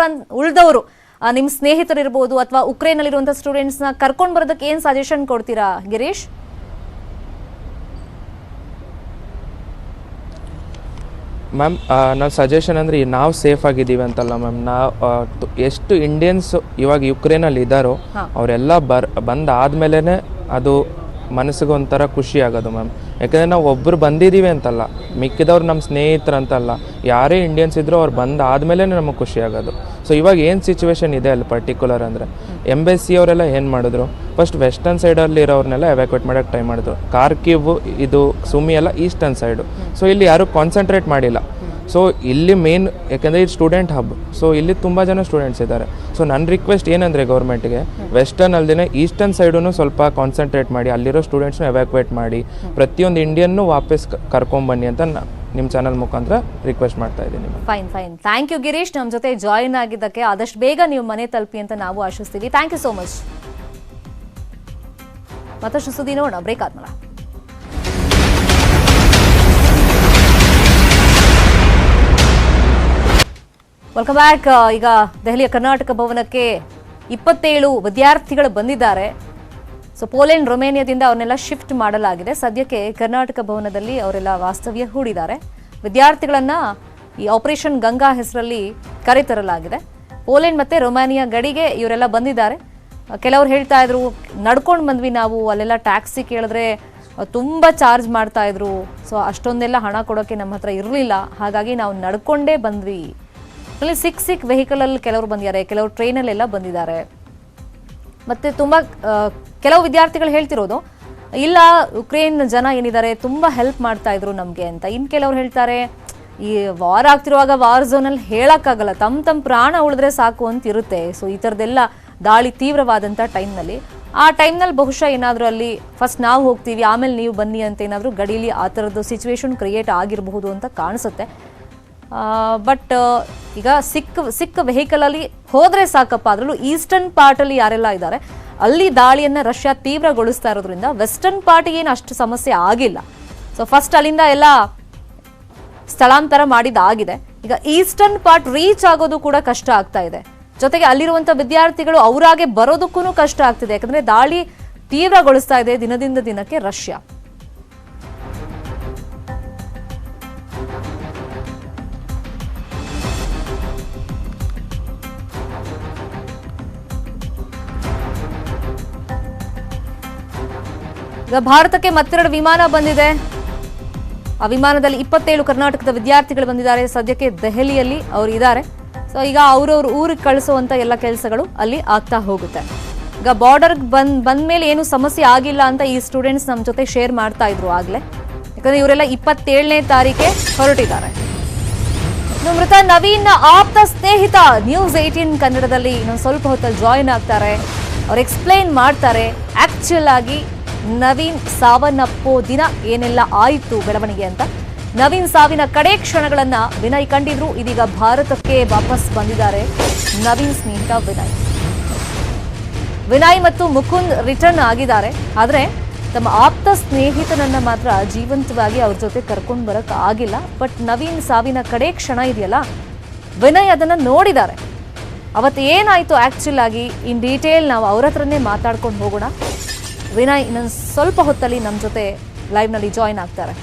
ಉಳ್ದವರು ನಿಮ್ಮ ಸ್ನೇಹಿತರು ಇರ್ಬೋದು ಅಥವಾ ಉಕ್ರೇನ್ ಅಲ್ಲಿರುವಂತಹ ಸ್ಟೂಡೆಂಟ್ಸ್ ನ ಕರ್ಕೊಂಡು ಬರೋದಕ್ಕೆ ಏನ್ ಸಜೆಷನ್ ಕೊಡ್ತೀರಾ ಗಿರೀಶ್? ಮ್ಯಾಮ್ ನಾವು ಸಜೆಷನ್ ಅಂದರೆ ನಾವು ಸೇಫ್ ಆಗಿದ್ದೀವಿ ಅಂತಲ್ಲ ಮ್ಯಾಮ್. ಎಷ್ಟು ಇಂಡಿಯನ್ಸ್ ಇವಾಗ ಯುಕ್ರೇನಲ್ಲಿ ಇದ್ದಾರೋ ಅವರೆಲ್ಲ ಬಂದಾದ್ಮೇಲೆ ಅದು ಮನಸ್ಸಿಗೆ ಒಂಥರ ಖುಷಿ ಆಗೋದು ಮ್ಯಾಮ್. ಯಾಕಂದರೆ ನಾವು ಒಬ್ಬರು ಬಂದಿದ್ದೀವಿ ಅಂತಲ್ಲ, ಮಿಕ್ಕಿದವ್ರು ನಮ್ಮ ಸ್ನೇಹಿತರು ಅಂತಲ್ಲ, ಯಾರೇ ಇಂಡಿಯನ್ಸ್ ಇದ್ದರೂ ಅವ್ರು ಬಂದಾದ್ಮೇಲೆ ನಮಗೆ ಖುಷಿ ಆಗೋದು. ಸೊ ಇವಾಗ ಏನು ಸಿಚುವೇಶನ್ ಇದೆ ಅಲ್ಲಿ ಪರ್ಟಿಕ್ಯುಲರ್ ಅಂದರೆ ಎಂಬೆಸಿ ಅವರೆಲ್ಲ ಏನು ಮಾಡಿದ್ರು, ಫಸ್ಟ್ ವೆಸ್ಟರ್ನ್ ಸೈಡಲ್ಲಿ ಇರೋರ್ನೆಲ್ಲ ಎವ್ಯಾಕ್ಯುಯೇಟ್ ಮಾಡೋಕ್ಕೆ ಟ್ರೈ ಮಾಡಿದ್ರು. ಕಾರ್ಕಿವ್ ಇದು ಸುಮಿ ಎಲ್ಲ ಈಸ್ಟರ್ನ್ ಸೈಡು. ಸೊ ಇಲ್ಲಿ ಯಾರೂ ಕಾನ್ಸಂಟ್ರೇಟ್ ಮಾಡಿಲ್ಲ. ಸೊ ಇಲ್ಲಿ ಮೇನ್ ಯಾಕೆಂದರೆ ಇದು ಸ್ಟೂಡೆಂಟ್ ಹಬ್. ಸೊ ಇಲ್ಲಿ ತುಂಬ ಜನ ಸ್ಟೂಡೆಂಟ್ಸ್ ಇದ್ದಾರೆ. ಸೊ ನನ್ನ ರಿಕ್ವೆಸ್ಟ್ ಏನಂದರೆ ಗೌರ್ಮೆಂಟ್ಗೆ ವೆಸ್ಟರ್ನ್ ಅಲ್ಲದೆ ಈಸ್ಟರ್ನ್ ಸೈಡೂ ಸ್ವಲ್ಪ ಕಾನ್ಸಂಟ್ರೇಟ್ ಮಾಡಿ ಅಲ್ಲಿರೋ ಸ್ಟೂಡೆಂಟ್ಸ್ನ ಎವ್ಯಾಕ್ಯುಯೇಟ್ ಮಾಡಿ ಪ್ರತಿಯೊಂದು ಇಂಡಿಯನ್ನೂ ವಾಪಸ್ ಕರ್ಕೊಂಬನ್ನಿ ಅಂತ ನಿಮ್ಮ ಚಾನಲ್ ಮುಖಾಂತರ ರಿಕ್ವೆಸ್ಟ್ ಮಾಡ್ತಾ ಇದ್ದೀನಿ. ಫೈನ್. ಥ್ಯಾಂಕ್ ಯು ಗಿರೀಶ್, ನಮ್ಮ ಜೊತೆ ಜಾಯಿನ್ ಆಗಿದ್ದಕ್ಕೆ. ಆದಷ್ಟು ಬೇಗ ನೀವು ಮನೆ ತಲುಪಿ ಅಂತ ನಾವು ಆಶಿಸ್ತೀವಿ. Thank you so much. ಮತ್ತಷ್ಟು ಸುದ್ದಿ ನೋಡೋಣ ಬ್ರೇಕ್ ಆದ್ಮೇಲೆ. Welcome back. ಈಗ ದೆಹಲಿಯ ಕರ್ನಾಟಕ ಭವನಕ್ಕೆ 27 ವಿದ್ಯಾರ್ಥಿಗಳು ಬಂದಿದ್ದಾರೆ. ಸೊ ಪೋಲೆಂಡ್ ರೊಮೇನಿಯಾದಿಂದ ಅವ್ರನ್ನೆಲ್ಲ ಶಿಫ್ಟ್ ಮಾಡಲಾಗಿದೆ. ಸದ್ಯಕ್ಕೆ ಕರ್ನಾಟಕ ಭವನದಲ್ಲಿ ಅವರೆಲ್ಲ ವಾಸ್ತವ್ಯ ಹೂಡಿದ್ದಾರೆ. ವಿದ್ಯಾರ್ಥಿಗಳನ್ನ ಈ ಆಪರೇಷನ್ ಗಂಗಾ ಹೆಸರಲ್ಲಿ ಕರೆತರಲಾಗಿದೆ. ಪೋಲೆಂಡ್ ಮತ್ತೆ ರೊಮೇನಿಯಾ ಗಡಿಗೆ ಇವರೆಲ್ಲ ಬಂದಿದ್ದಾರೆ. ಕೆಲವರು ಹೇಳ್ತಾ ಇದ್ರು, ನಡ್ಕೊಂಡು ಬಂದ್ವಿ ನಾವು, ಅಲ್ಲೆಲ್ಲ ಟ್ಯಾಕ್ಸಿ ಕೇಳಿದ್ರೆ ತುಂಬ ಚಾರ್ಜ್ ಮಾಡ್ತಾ ಇದ್ರು. ಸೊ ಅಷ್ಟೊಂದೆಲ್ಲ ಹಣ ಕೊಡೋಕ್ಕೆ ನಮ್ಮ ಹತ್ರ ಇರಲಿಲ್ಲ, ಹಾಗಾಗಿ ನಾವು ನಡ್ಕೊಂಡೇ ಬಂದ್ವಿ. ಅಲ್ಲಿ ಸಿಕ್ ವೆಹಿಕಲಲ್ಲಿ ಕೆಲವರು ಬಂದಿದ್ದಾರೆ, ಕೆಲವರು ಟ್ರೈನಲ್ಲೆಲ್ಲ ಬಂದಿದ್ದಾರೆ. ಮತ್ತು ತುಂಬ ಕೆಲವು ವಿದ್ಯಾರ್ಥಿಗಳು ಹೇಳ್ತಿರೋದು, ಇಲ್ಲ ಯುಕ್ರೇನ್ ಜನ ಏನಿದ್ದಾರೆ ತುಂಬ ಹೆಲ್ಪ್ ಮಾಡ್ತಾ ಇದ್ರು ನಮಗೆ ಅಂತ. ಇನ್ನು ಕೆಲವ್ರು ಹೇಳ್ತಾರೆ, ಈ ವಾರ್ ಆಗ್ತಿರುವಾಗ ವಾರ್ ಝೋನಲ್ಲಿ ಹೇಳೋಕ್ಕಾಗಲ್ಲ, ತಮ್ಮ ಪ್ರಾಣ ಉಳಿದ್ರೆ ಸಾಕು ಅಂತ ಇರುತ್ತೆ. ಸೊ ಈ ಥರದ್ದೆಲ್ಲ ದಾಳಿ ತೀವ್ರವಾದಂಥ ಟೈಮ್ನಲ್ಲಿ, ಆ ಟೈಮ್ನಲ್ಲಿ ಬಹುಶಃ ಏನಾದರೂ ಅಲ್ಲಿ ಫಸ್ಟ್ ನಾವು ಹೋಗ್ತೀವಿ ಆಮೇಲೆ ನೀವು ಬನ್ನಿ ಅಂತ ಏನಾದರೂ ಗಡೀಲಿ ಆ ಥರದ್ದು ಸಿಚುವೇಶನ್ ಕ್ರಿಯೇಟ್ ಆಗಿರಬಹುದು ಅಂತ ಕಾಣಿಸುತ್ತೆ. ಬಟ್ ಈಗ ಸಿಕ್ ವೆಹಿಕಲಲ್ಲಿ ಹೋದರೆ ಸಾಕಪ್ಪ. ಅದರಲ್ಲೂ ಈಸ್ಟರ್ನ್ ಪಾರ್ಟಲ್ಲಿ ಯಾರೆಲ್ಲ ಇದ್ದಾರೆ ಅಲ್ಲಿ ದಾಳಿಯನ್ನು ರಷ್ಯಾ ತೀವ್ರಗೊಳಿಸ್ತಾ ಇರೋದ್ರಿಂದ ವೆಸ್ಟರ್ನ್ ಪಾರ್ಟಿಗೆ ಏನು ಅಷ್ಟು ಸಮಸ್ಯೆ ಆಗಿಲ್ಲ. ಸೊ ಫಸ್ಟ್ ಅಲ್ಲಿಂದ ಎಲ್ಲ ಸ್ಥಳಾಂತರ ಮಾಡಿದ್ದಾಗಿದೆ. ಈಗ ಈಸ್ಟರ್ನ್ ಪಾರ್ಟ್ ರೀಚ್ ಆಗೋದು ಕೂಡ ಕಷ್ಟ ಆಗ್ತಾ ಇದೆ. ಜೊತೆಗೆ ಅಲ್ಲಿರುವಂಥ ವಿದ್ಯಾರ್ಥಿಗಳು ಅವರಾಗೆ ಬರೋದಕ್ಕೂ ಕಷ್ಟ ಆಗ್ತಿದೆ, ಯಾಕಂದರೆ ದಾಳಿ ತೀವ್ರಗೊಳಿಸ್ತಾ ಇದೆ ದಿನದಿಂದ ದಿನಕ್ಕೆ ರಷ್ಯಾ. ಈಗ ಭಾರತಕ್ಕೆ ಮತ್ತೆರಡು ವಿಮಾನ ಬಂದಿದೆ. ಆ ವಿಮಾನದಲ್ಲಿ 27 ಕರ್ನಾಟಕದ ವಿದ್ಯಾರ್ಥಿಗಳು ಬಂದಿದ್ದಾರೆ. ಸದ್ಯಕ್ಕೆ ದೆಹಲಿಯಲ್ಲಿ ಅವರು ಇದ್ದಾರೆ. ಸೊ ಈಗ ಅವ್ರವ್ರ ಊರಿಗೆ ಕಳಿಸುವಂತ ಎಲ್ಲ ಕೆಲಸಗಳು ಅಲ್ಲಿ ಆಗ್ತಾ ಹೋಗುತ್ತೆ. ಈಗ ಬಾರ್ಡರ್ಗೆ ಬಂದ ಮೇಲೆ ಏನು ಸಮಸ್ಯೆ ಆಗಿಲ್ಲ ಅಂತ ಈ ಸ್ಟೂಡೆಂಟ್ಸ್ ನಮ್ಮ ಜೊತೆ ಶೇರ್ ಮಾಡ್ತಾ ಇದ್ರು ಆಗ್ಲೇ. ಯಾಕಂದ್ರೆ ಇವರೆಲ್ಲ 27ನೇ ತಾರೀಕೆ ಹೊರಟಿದ್ದಾರೆ. ಮೃತ ನವೀನ್ ಆಪ್ತ ಸ್ನೇಹಿತ ನ್ಯೂಸ್ 18 ಕನ್ನಡದಲ್ಲಿ ಇನ್ನೊಂದು ಸ್ವಲ್ಪ ಹೊತ್ತಲ್ಲಿ ಜಾಯಿನ್ ಆಗ್ತಾರೆ. ಅವ್ರು ಎಕ್ಸ್ಪ್ಲೈನ್ ಮಾಡ್ತಾರೆ ಆಕ್ಚುಲ್ ಆಗಿ ನವೀನ್ ಸಾವನ್ನಪ್ಪೋ ದಿನ ಏನೆಲ್ಲ ಆಯಿತು ಬೆಳವಣಿಗೆ ಅಂತ. ನವೀನ್ ಸಾವಿನ ಕಡೆ ಕ್ಷಣಗಳನ್ನ ವಿನಯ್ ಕಂಡಿದ್ರು. ಇದೀಗ ಭಾರತಕ್ಕೆ ವಾಪಸ್ ಬಂದಿದ್ದಾರೆ ನವೀನ್ ಸ್ನೇಹಿತ ವಿನಯ್ ಮತ್ತು ಮುಕುಂದ್ ರಿಟರ್ನ್ ಆಗಿದ್ದಾರೆ. ಆದರೆ ತಮ್ಮ ಆಪ್ತ ಸ್ನೇಹಿತನನ್ನ ಮಾತ್ರ ಜೀವಂತವಾಗಿ ಅವ್ರ ಜೊತೆ ಕರ್ಕೊಂಡು ಬರಕ್ ಆಗಿಲ್ಲ. ಬಟ್ ನವೀನ್ ಸಾವಿನ ಕಡೆ ಕ್ಷಣ ಇದೆಯಲ್ಲ, ವಿನಯ್ ಅದನ್ನ ನೋಡಿದ್ದಾರೆ. ಅವತ್ತು ಏನಾಯ್ತು ಆಕ್ಚುಲ್ ಆಗಿ ಇನ್ ಡೀಟೇಲ್ ನಾವು ಅವ್ರ ಹತ್ರನೇ ಮಾತಾಡ್ಕೊಂಡು ಹೋಗೋಣ. ವಿನಯ್ ಇನ್ನೊಂದು ಸ್ವಲ್ಪ ಹೊತ್ತಲ್ಲಿ ನಮ್ಮ ಜೊತೆ ಲೈವ್ನಲ್ಲಿ ಜಾಯಿನ್ ಆಗ್ತಾರೆ.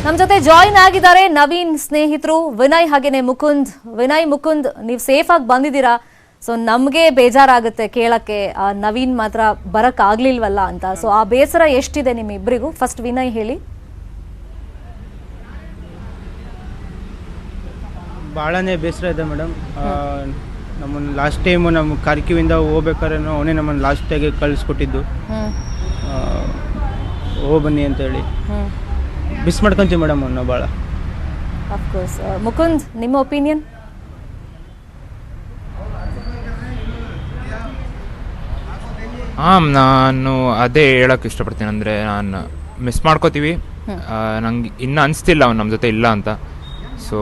ನಮ್ಮ ಜೊತೆ ಜಾಯಿನ್ ಆಗಿದ್ದಾರೆ ನವೀನ್ ಸ್ನೇಹಿತರು ವಿನಯ್ ಹಾಗೇನೆ ಮುಕುಂದ್. ವಿನಯ್, ಮುಕುಂದ್, ನೀವು ಸೇಫ್ ಆಗಿ ಬಂದಿದ್ದೀರಾ. ಸೊ ನಮಗೆ ಬೇಜಾರಾಗುತ್ತೆ ಕೇಳಕ್ಕೆ, ನವೀನ್ ಮಾತ್ರ ಬರಕ್ ಆಗ್ಲಿಲ್ವಲ್ಲ ಅಂತ. ಸೊ ಆ ಬೇಸರ ಎಷ್ಟಿದೆ ನಿಮ್ಮಿಬ್ಬರಿಗೂ? ಫಸ್ಟ್ ವಿನಯ್ ಹೇಳಿ. ಭಾಳನೇ ಬೇಸರ ಇದೆ ಮೇಡಮ್. ನಮ್ಮನ್ನು ಲಾಸ್ಟ್ ಟೈಮು ನಮ್ಮ ಕಾರ್ಕಿವಿಂದ ಹೋಗ್ಬೇಕಾದ್ರೆ ಅವನೇ ನಮ್ಮನ್ನು ಲಾಸ್ಟಾಗಿ ಕಳಿಸ್ಕೊಟ್ಟಿದ್ದು, ಬನ್ನಿ ಅಂತೇಳಿ. ಮಿಸ್ ಮಾಡ್ಕೊಂತೀವಿ ಮೇಡಮ್ ಅವನ್ನ ಭಾಳ. ಅಫ್ಕೋರ್ಸ್. ಮುಕುಂದ್, ನಿಮ್ಮ ಒಪಿನಿಯನ್? ನಾನು ಅದೇ ಹೇಳೋಕ್ಕೆ ಇಷ್ಟಪಡ್ತೀನಿ. ಅಂದರೆ ನಾನು ಮಿಸ್ ಮಾಡ್ಕೋತೀವಿ. ನಂಗೆ ಇನ್ನೂ ಅನಿಸ್ತಿಲ್ಲ ಅವ್ನು ನಮ್ಮ ಜೊತೆ ಇಲ್ಲ ಅಂತ. ಸೊ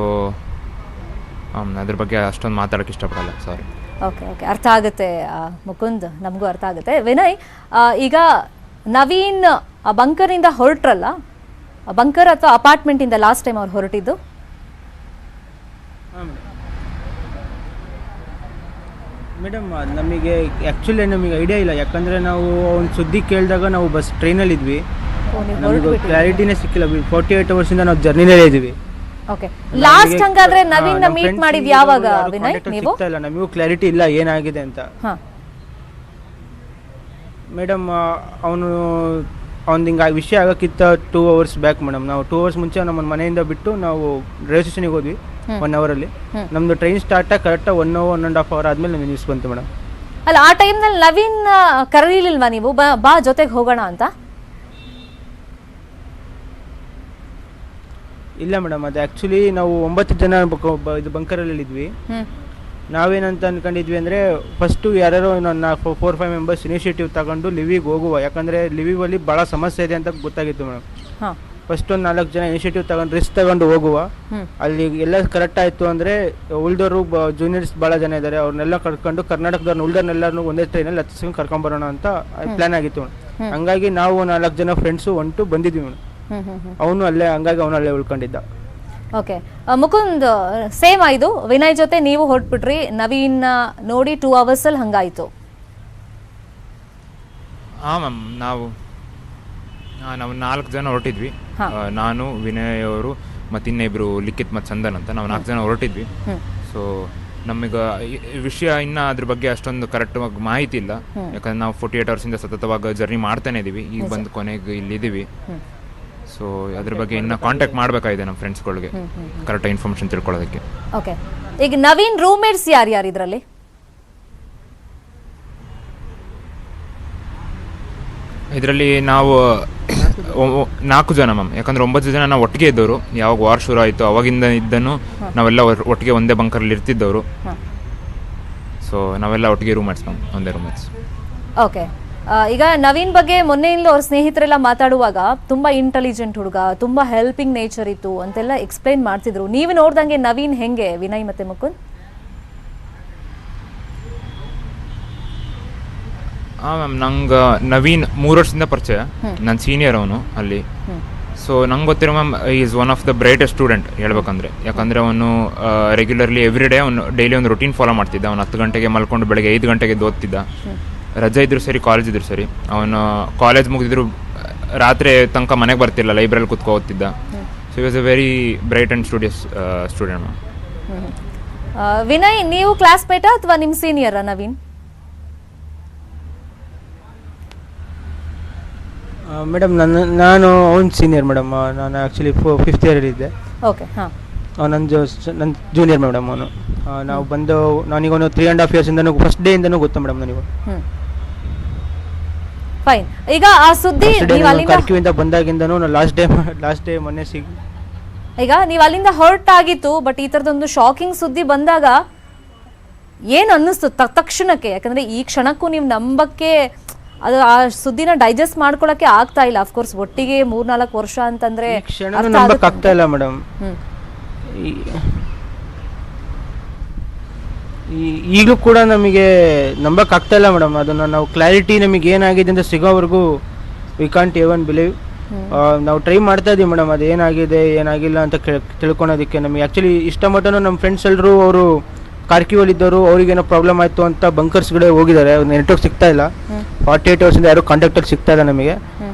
ಅದ್ರ ಬಗ್ಗೆ ಅಷ್ಟೊಂದು ಮಾತಾಡೋಕ್ಕೆ ಇಷ್ಟಪಡಲ್ಲ, ಸಾರಿ. ಓಕೆ, ಅರ್ಥ ಆಗುತ್ತೆ ಮುಕುಂದ್, ನಮಗೂ ಅರ್ಥ ಆಗುತ್ತೆ. ವಿನಯ್, ಈಗ ನವೀನ್ ಆ ಬಂಕರಿಂದ ಹೊರಟ್ರಲ್ಲ, ಬಂಕರ್ ಅಥವಾ ಅಪಾರ್ಟ್ಮೆಂಟಿಂದ ಲಾಸ್ಟ್ ಟೈಮ್ ಅವ್ರು ಹೊರಟಿದ್ದು? ಮೇಡಮ್ ನಮಗೆ ಆ್ಯಕ್ಚುಲಿ ನಮಗೆ ಐಡಿಯಾ ಇಲ್ಲ. ಯಾಕಂದರೆ ನಾವು ಅವ್ನ ಸುದ್ದಿ ಕೇಳಿದಾಗ ನಾವು ಟ್ರೈನಲ್ಲಿದ್ವಿ. ನಮಗೆ ಕ್ಲಾರಿಟಿನೇ ಸಿಕ್ಕಿಲ್ಲ. 48 ಅವರ್ಸಿಂದ ನಾವು ಜರ್ನಿಲೇ ಇದ್ದೀವಿ. ಓಕೆ, ಲಾಸ್ಟ್ ಹಂಗಾದ್ರೆ ನವೀನ್ ಮೀಟ್ ಮಾಡಿದ್ ಯಾವಾಗ ವಿನಯ್ ನೀವು? ಇಲ್ಲ, ನಮಗೂ ಕ್ಲಾರಿಟಿ ಇಲ್ಲ ಏನಾಗಿದೆ ಅಂತ. ಮೇಡಮ್ ಅವನು ಹಿಂಗೆ ವಿಷಯ ಆಗೋಕ್ಕಿಂತ 2 hours ಬ್ಯಾಕ್ ಮೇಡಮ್. ನಾವು 2 hours ಮುಂಚೆ ನಮ್ಮ ಮನೆಯಿಂದ ಬಿಟ್ಟು ನಾವು ರೈಲ್ವೆ ಸ್ಟೇಷನ್ಗೆ ಹೋದ್ವಿ. 1 ಅವರಲ್ಲಿ ನಮ್ಮದು ಟ್ರೈನ್ ಸ್ಟಾರ್ಟ್ ಆಗಿ ಕರೆಕ್ಟಾಗಿ 1 hour 1.5 hour ಆದಮೇಲೆ ನಮಗೆ ನ್ಯೂಸ್ ಬಂತು ಮೇಡಮ್. ಅಲ್ಲ, ಆ ಟೈಮ್ನಲ್ಲಿ ನವೀನ್ ಕರೀಲಿಲ್ವಾ ನೀವು ಬಾ ಜೊತೆಗೆ ಹೋಗೋಣ ಅಂತ? ಇಲ್ಲ ಮೇಡಮ್, ಅದು ಆ್ಯಕ್ಚುಲಿ ನಾವು 9 ಜನ ಇದು ಬಂಕರಲ್ಲಿ ಇದ್ವಿ. ನಾವೇನಂತ ಅನ್ಕೊಂಡಿದ್ವಿ ಅಂದರೆ ಫಸ್ಟು ಯಾರ್ಯಾರೋ 4-5 ಮೆಂಬರ್ಸ್ ಇನಿಷಿಯೇಟಿವ್ ತಗೊಂಡು ಲಿವಿಗೆ ಹೋಗುವ, ಯಾಕಂದರೆ ಲಿವಿವಲ್ಲಿ ಭಾಳ ಸಮಸ್ಯೆ ಇದೆ ಅಂತ ಗೊತ್ತಾಗಿತ್ತು ಮೇಡಮ್. ಫಸ್ಟ್ ಒಂದು 4 ಜನ ಇನಿಷಿಯೇಟಿವ್ ತಗೊಂಡು ರಿಸ್ಕ್ ತಗೊಂಡು ಹೋಗುವ. ಅಲ್ಲಿ ಎಲ್ಲ ಕರೆಕ್ಟ್ ಆಯಿತು ಅಂದರೆ ಉಳಿದವರು ಜೂನಿಯರ್ಸ್ ಭಾಳ ಜನ ಇದ್ದಾರೆ, ಅವ್ರನ್ನೆಲ್ಲ ಕರ್ಕೊಂಡು ಕರ್ನಾಟಕದವ್ರನ್ನ ಉಳಿದವ್ರನ್ನೆಲ್ಲರೂ ಒಂದೇ ಟ್ರೈನಲ್ಲಿ ಹತ್ತಿಸ್ಕೊಂಡು ಕರ್ಕೊಂಬರೋಣ ಅಂತ ಪ್ಲ್ಯಾನ್ ಆಗಿತ್ತು ಮೇಡಮ್. ಹಂಗಾಗಿ ನಾವು 4 ಜನ ಫ್ರೆಂಡ್ಸು ಹೊಂಟು ಬಂದಿದ್ವಿ ಮೇಡಮ್. ಅವನು ಅಲ್ಲೇ ಉಳ್ಕೊಂಡಿದ್ದ. ಓಕೆ, ಮುಕುಂದ್ ಸೇಮ್ ಆಯ್ತು. ವಿನಯ್ ಜೊತೆ ನೀವು ಹೊರಟ್ಬಿಟ್ರಿ, ನವೀನ್ ನೋಡಿ 2 hours ಅಲ್ಲಿ ಹಂಗಾಯ್ತು. ಹಾಂ ಮ್ಯಾಮ್, ನಾವು 4 ಜನ ಹೊರಟಿದ್ವಿ. ನಾನು, ವಿನಯ್ ಅವರು ಮತ್ತು ಇನ್ನಿಬ್ರು ಲಿಖಿತ್ ಮತ್ತು ಚಂದನ್ ಅಂತ, ನಾವು 4 ಜನ ಹೊರಟಿದ್ವಿ. ಸೊ ನಮಗೆ ವಿಷಯ ಇನ್ನು ಅದ್ರ ಬಗ್ಗೆ ಅಷ್ಟೊಂದು ಕರೆಕ್ಟಾಗಿ ಮಾಹಿತಿ ಇಲ್ಲ, ಯಾಕಂದ್ರೆ ನಾವು 48 ಅವರ್ಸಿಂದ ಸತತವಾಗಿ ಜರ್ನಿ ಮಾಡ್ತಾನೆ ಇದ್ದೀವಿ. ಈಗ ಬಂದು ಕೊನೆಗೆ ಇಲ್ಲಿದ್ದೀವಿ. ಸೊ ಅದ್ರ ಬಗ್ಗೆ ಇನ್ನು ಕಾಂಟ್ಯಾಕ್ಟ್ ಮಾಡಬೇಕಾಗಿದೆ ನಮ್ಮ ಫ್ರೆಂಡ್ಸ್ಗಳಿಗೆ ಕರೆಕ್ಟಾಗಿ ಇನ್ಫಾರ್ಮೇಷನ್ ತಿಳ್ಕೊಳ್ಳೋದಕ್ಕೆ. ಓಕೆ, ಈಗ ನವೀನ್ ರೂಮ್ಮೇಟ್ಸ್ ಯಾರ್ಯಾರು ಇದರಲ್ಲಿ? ಇದರಲ್ಲಿ ನಾವು 4 ಜನ ಮ್ಯಾಮ್, ಯಾಕಂದರೆ 9 ಜನ ನಾವು ಒಟ್ಟಿಗೆ ಇದ್ದವರು. ಯಾವಾಗ ವಾರ್ ಶುರು ಆಯಿತು ಅವಾಗಿಂದ ಇದ್ದನು ನಾವೆಲ್ಲ ಒಟ್ಟಿಗೆ ಒಂದೇ ಬಂಕರಲ್ಲಿ ಇರ್ತಿದ್ದವರು. ಸೊ ನಾವೆಲ್ಲ ಒಟ್ಟಿಗೆ ರೂಮ್ಮೇಟ್ಸ್ ಮ್ಯಾಮ್, ಒಂದೇ ರೂಮ್ಮೇಟ್ಸ್. ಓಕೆ, ಈಗ ನವೀನ್ ಬಗ್ಗೆ ಮೊನ್ನೆಯಿಂದಲೂ ಅವ್ರ ಸ್ನೇಹಿತರೆಲ್ಲ ಮಾತಾಡುವಾಗ ತುಂಬ ಇಂಟೆಲಿಜೆಂಟ್ ಹುಡುಗ, ತುಂಬ ಹೆಲ್ಪಿಂಗ್ ನೇಚರ್ ಇತ್ತು ಅಂತೆಲ್ಲ ಎಕ್ಸ್ಪ್ಲೈನ್ ಮಾಡ್ತಿದ್ರು. ನೀವು ನೋಡ್ದಂಗೆ ನವೀನ್ ಹೆಂಗೆ, ವಿನಯ್ ಮತ್ತೆ ಮುಕುಂದ್? ಹಾಂ ಮ್ಯಾಮ್, ನಂಗೆ ನವೀನ್ 3 ವರ್ಷದಿಂದ ಪರಿಚಯ. ನನ್ನ ಸೀನಿಯರ್ ಅವನು ಅಲ್ಲಿ. ಸೊ ನಂಗೆ ಗೊತ್ತಿರೋ ma'am, is one of the brightest student ಹೇಳ್ಬೇಕಂದ್ರೆ. ಯಾಕಂದರೆ ಅವನು ರೆಗ್ಯುಲರ್ಲಿ ಎವ್ರಿ ಡೇ ಅವನು ಡೈಲಿ ಒಂದು ರೂಟೀನ್ ಫಾಲೋ ಮಾಡ್ತಿದ್ದ. ಅವನು 10 ಗಂಟೆಗೆ ಮಲ್ಕೊಂಡು ಬೆಳಗ್ಗೆ 5 ಗಂಟೆಗೆ ಓದ್ತಿದ್ದ. ರಜೆ ಇದ್ರು ಸರಿ, ಕಾಲೇಜ್ ಇದ್ರು ಸರಿ. ಅವನು ಕಾಲೇಜ್ ಮುಗಿದಿದ್ರು ರಾತ್ರಿ ತನಕ ಮನೆಗೆ ಬರ್ತಿಲ್ಲ, ಲೈಬ್ರರಿಲಿ ಕೂತ್ಕೊ ಓದ್ತಿದ್ದ. So was a very bright and studious student ma'am. Vinay, ನೀವು ಕ್ಲಾಸ್ಮೇಟಾ ಅಥವಾ ನಿಮ್ಮ ಸೀನಿಯರಾ ನವೀನ್? ಮೇಡಮ್ ನಾನು ಅವ್ನು ಸೀನಿಯರ್ ಮೇಡಮ್. ನಾನು ಆ್ಯಕ್ಚುಲಿ 5th year ಇದ್ದೆ. ಓಕೆ, ಹಾಂ. ನನ್ನ ಜೂನಿಯರ್ ಮೇಡಮ್ ಅವನು. ನಾವು ಬಂದು ನನಗೊಂದು 3.5 years ಇಂದನೂ ಫಸ್ಟ್ ಡೇ ಇಂದನೂ ಗೊತ್ತು ಮೇಡಮ್ ನನಗೆ. ಫೈನ್. ಈಗ ಆ ಸುದ್ದಿ ಕರ್ಕ್ಯೂವಿಂದ ಬಂದಾಗಿಂದನೂ ಲಾಸ್ಟ್ ಡೇ ಮೊನ್ನೆ ಈಗ ನೀವು ಅಲ್ಲಿಂದ ಹರ್ಟ್ ಆಗಿತ್ತು, ಬಟ್ ಈ ಥರದೊಂದು ಶಾಕಿಂಗ್ ಸುದ್ದಿ ಬಂದಾಗ ಏನು ಅನ್ನಿಸ್ತು ತಕ್ಷಣಕ್ಕೆ? ಯಾಕಂದರೆ ಈ ಕ್ಷಣಕ್ಕೂ ನೀವು ನಂಬಕ್ಕೆ ಅದು ಆ ಸುದ್ದಿನ ಡೈಜೆಸ್ಟ್ ಮಾಡ್ಕೊಳಕ್ಕೆ ಆಗ್ತಾ ಇಲ್ಲ. ಅಫ್ಕೋರ್ಸ್ ಒಟ್ಟಿಗೆ 3-4 ವರ್ಷ ಅಂತಂದ್ರೆ ನಂಬಕ್ಕೆ ಆಗ್ತಾ ಇಲ್ಲ ಮೇಡಮ್. ಈಗಲೂ ಕೂಡ ನಮಗೆ ನಂಬಕ್ಕೆ ಆಗ್ತಾ ಇಲ್ಲ ಮೇಡಮ್. ಅದನ್ನು ನಾವು ಕ್ಲಾರಿಟಿ ನಮಗೆ ಏನಾಗಿದೆ ಅಂತ ಸಿಗೋವರೆಗೂ ವಿ ಕಾಂಟ್ ಇವನ್ ಬಿಲೀವ್. ನಾವು ಟ್ರೈ ಮಾಡ್ತಾ ಇದ್ದೀವಿ ಮೇಡಮ್, ಅದು ಏನಾಗಿದೆ ಏನಾಗಿಲ್ಲ ಅಂತ ತಿಳ್ಕೊಳೋದಕ್ಕೆ. ನಮಗೆ ಆ್ಯಕ್ಚುಲಿ ಇಷ್ಟ ಮಟ್ಟನೂ ನಮ್ಮ ಫ್ರೆಂಡ್ಸ್ ಎಲ್ಲರೂ ಅವರು ಕಾರ್ಕ್ಯೂವಲ್ಲಿದ್ದವರು, ಅವ್ರಿಗೇನೋ ಪ್ರಾಬ್ಲಮ್ ಆಯಿತು ಅಂತ ಬಂಕರ್ಸ್ಗಳೇ ಹೋಗಿದ್ದಾರೆ. ನೆಟ್ವರ್ಕ್ ಸಿಗ್ತಾ ಇಲ್ಲ. 48 ಅವರ್ಸಿಂದ ಯಾರು ಕಾಂಟ್ಯಾಕ್ಟಲ್ಲಿ ಸಿಗ್ತಾ ಇಲ್ಲ ನಮಗೆ.